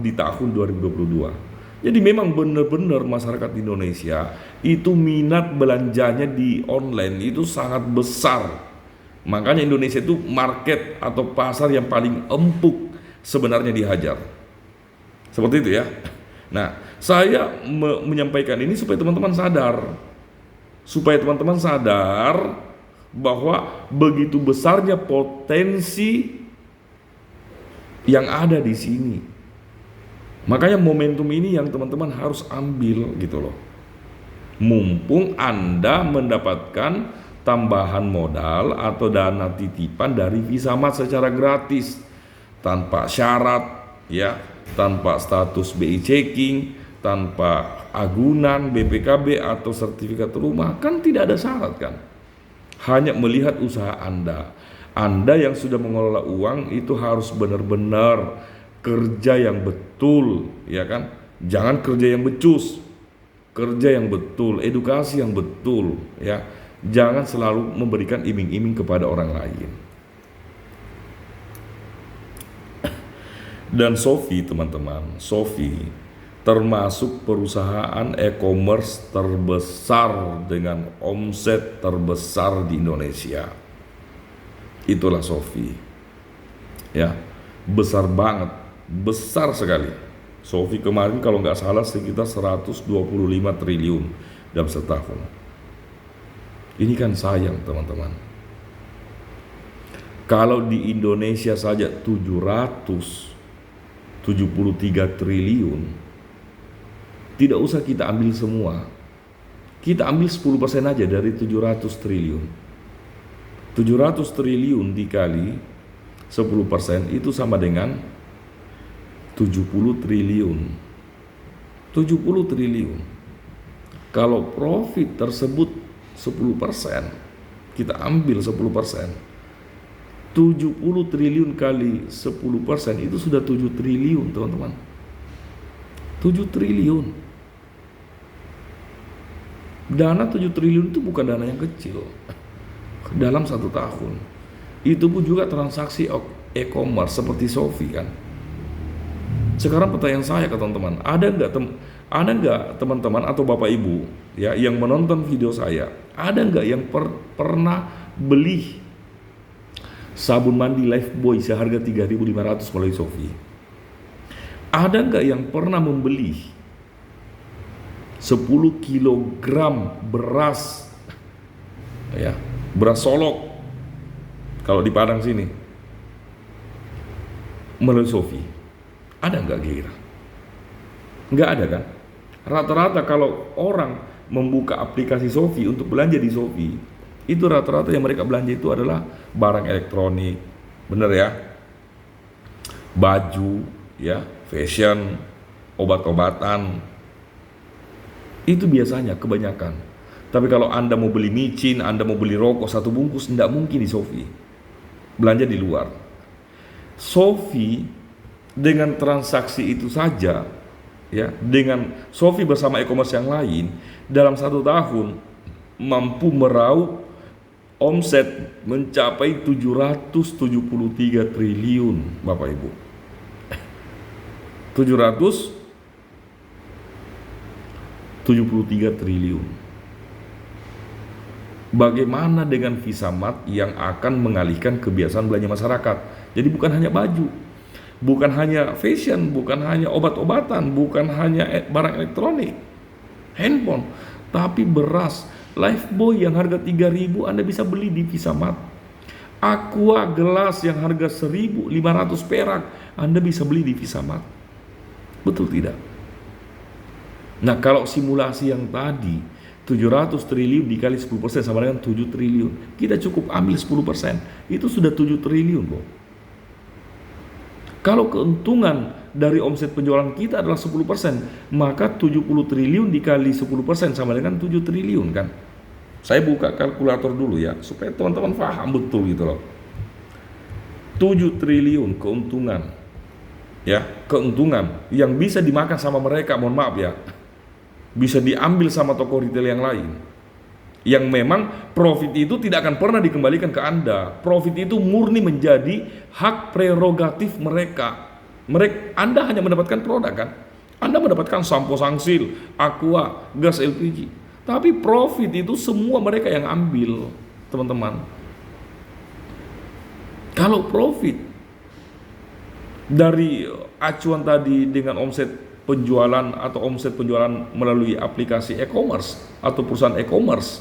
Speaker 1: di tahun 2022. Jadi memang benar-benar masyarakat Indonesia itu minat belanjanya di online itu sangat besar. Makanya Indonesia itu market atau pasar yang paling empuk sebenarnya dihajar. Seperti itu ya. Nah, saya menyampaikan ini supaya teman-teman sadar bahwa begitu besarnya potensi yang ada di sini. Makanya momentum ini yang teman-teman harus ambil gitu loh. Mumpung Anda mendapatkan tambahan modal atau dana titipan dari Visamat secara gratis tanpa syarat ya, tanpa status BI checking, tanpa agunan BPKB atau sertifikat rumah, kan tidak ada syarat kan. Hanya melihat usaha Anda. Anda yang sudah mengelola uang itu harus benar-benar kerja yang betul, ya kan? Jangan kerja yang becus. Kerja yang betul, edukasi yang betul, ya. Jangan selalu memberikan iming-iming kepada orang lain. Dan Shopee, teman-teman, Shopee termasuk perusahaan e-commerce terbesar dengan omset terbesar di Indonesia. Itulah Shopee. Ya, besar banget, besar sekali. Shopee kemarin kalau nggak salah sekitar 125 triliun dalam setahun. Ini kan sayang, teman-teman. Kalau di Indonesia saja 773 triliun, tidak usah kita ambil semua. Kita ambil 10% aja dari 700 triliun. 700 triliun dikali 10% itu sama dengan 70 triliun. 70 triliun. Kalau profit tersebut 10%, kita ambil 10%. 70 triliun kali 10% itu sudah 7 triliun, teman-teman. 7 triliun. Dana 7 triliun itu bukan dana yang kecil dalam 1 tahun. Itu pun juga transaksi e-commerce seperti Shopee kan. Sekarang pertanyaan saya ke teman-teman, ada nggak teman-teman atau bapak ibu ya yang menonton video saya, ada nggak yang pernah beli sabun mandi Lifebuoy seharga 3.500 melalui Shopee? Ada nggak yang pernah membeli 10 kilogram beras, ya, beras Solok kalau di Padang sini melalui Shopee? Ada nggak kira? Nggak ada kan? Rata-rata kalau orang membuka aplikasi Shopee untuk belanja di Shopee, itu rata-rata yang mereka belanja itu adalah barang elektronik, bener ya, baju, ya, fashion, obat-obatan. Itu biasanya kebanyakan. Tapi kalau Anda mau beli micin, Anda mau beli rokok 1 bungkus, tidak mungkin di Shopee. Belanja di luar. Shopee dengan transaksi itu saja, ya, dengan Shopee bersama e-commerce yang lain, dalam 1 tahun mampu meraup omset mencapai 773 triliun, Bapak Ibu. 773 triliun. Bagaimana dengan Visamart yang akan mengalihkan kebiasaan belanja masyarakat? Jadi bukan hanya baju, bukan hanya fashion, bukan hanya obat-obatan, bukan hanya barang elektronik, handphone, tapi beras Lifebuoy yang harga 3.000 Anda bisa beli di Visamart. Aqua gelas yang harga 1.500 perak Anda bisa beli di Visamart. Betul tidak? Nah, kalau simulasi yang tadi 700 triliun dikali 10% sama dengan 7 triliun. Kita cukup ambil 10%. Itu sudah 7 triliun, Bro. Kalau keuntungan dari omset penjualan kita adalah 10%, maka 70 triliun dikali 10% sama dengan 7 triliun kan. Saya buka kalkulator dulu ya, supaya teman-teman paham betul gitu loh. 7 triliun keuntungan. Ya, keuntungan yang bisa dimakan sama mereka, mohon maaf ya. Bisa diambil sama toko retail yang lain. Yang memang profit itu tidak akan pernah dikembalikan ke Anda. Profit itu murni menjadi hak prerogatif mereka. Anda hanya mendapatkan produk kan? Anda mendapatkan sampo Sangsil, Aqua, gas LPG. Tapi profit itu semua mereka yang ambil, teman-teman. Kalau profit dari acuan tadi dengan omset penjualan atau omset penjualan melalui aplikasi e-commerce atau perusahaan e-commerce,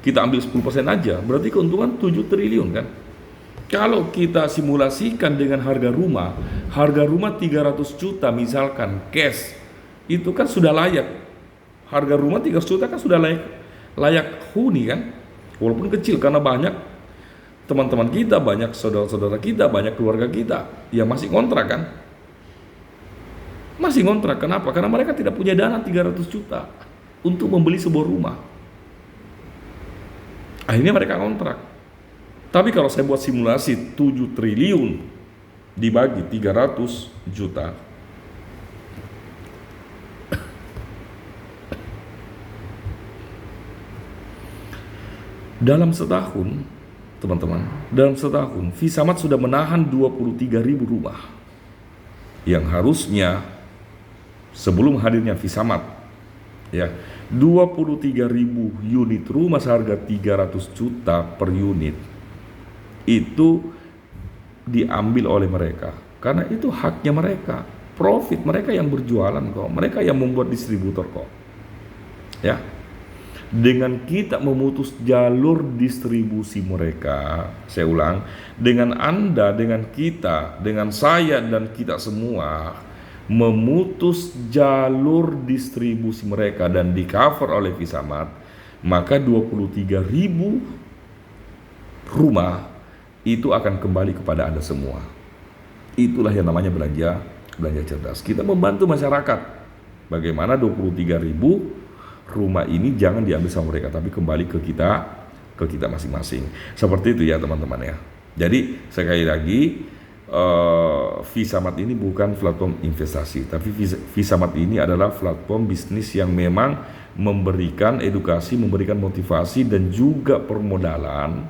Speaker 1: kita ambil 10% aja, berarti keuntungan 7 triliun kan. Kalau kita simulasikan dengan harga rumah 300 juta misalkan cash, itu kan sudah layak. Harga rumah 300 juta kan sudah layak huni kan. Walaupun kecil karena banyak teman-teman kita, banyak saudara-saudara kita, banyak keluarga kita yang masih ngontrak kan. Masih ngontrak, kenapa? Karena mereka tidak punya dana 300 juta untuk membeli sebuah rumah. Akhirnya mereka ngontrak. Tapi kalau saya buat simulasi 7 triliun dibagi 300 juta, Dalam setahun, teman-teman, dalam setahun Visamat sudah menahan 23.000 rumah yang harusnya sebelum hadirnya Visamat, ya, 23.000 unit rumah seharga 300 juta per unit itu diambil oleh mereka, karena itu haknya mereka, profit mereka yang berjualan kok, mereka yang membuat distributor kok, ya. Dengan kita memutus jalur distribusi mereka, saya ulang, dengan Anda, dengan kita, dengan saya dan kita semua memutus jalur distribusi mereka dan di cover oleh Visamat, maka 23.000 rumah itu akan kembali kepada Anda semua. Itulah yang namanya belanja cerdas. Kita membantu masyarakat. Bagaimana 23.000 rumah ini jangan diambil sama mereka, tapi kembali ke kita masing-masing. Seperti itu ya teman-teman ya. Jadi sekali lagi, Visamat ini bukan platform investasi, tapi Visamat ini adalah platform bisnis yang memang memberikan edukasi, memberikan motivasi dan juga permodalan,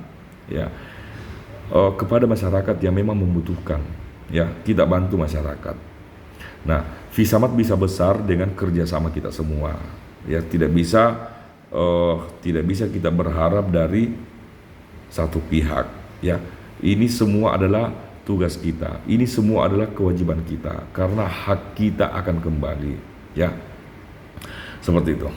Speaker 1: ya, kepada masyarakat yang memang membutuhkan. Ya, kita bantu masyarakat. Nah, Visamat bisa besar dengan kerjasama kita semua. Ya, tidak bisa kita berharap dari satu pihak. Ya, ini semua adalah tugas kita. Ini semua adalah kewajiban kita, karena hak kita akan kembali. Ya, seperti itu.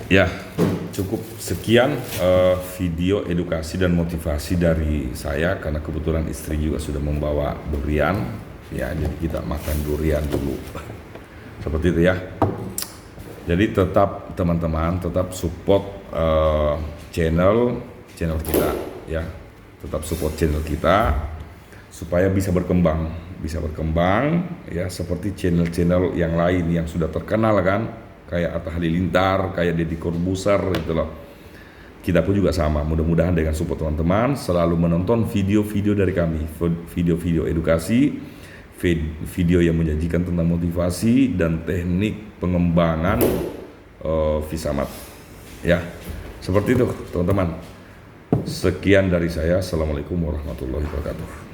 Speaker 1: Ya, cukup sekian video edukasi dan motivasi dari saya, karena kebetulan istri juga sudah membawa durian. Ya, jadi kita makan durian dulu. Seperti itu ya. Jadi tetap teman-teman, tetap support channel kita ya. Tetap support channel kita supaya bisa berkembang ya, seperti channel-channel yang lain yang sudah terkenal kan. Kayak Atta Halilintar, kayak Deddy Corbuzier gitu loh. Kita pun juga sama, mudah-mudahan dengan support teman-teman selalu menonton video-video dari kami, video-video edukasi, video yang menjanjikan tentang motivasi dan teknik pengembangan Visamat. Ya, seperti itu teman-teman. Sekian dari saya. Assalamualaikum warahmatullahi wabarakatuh.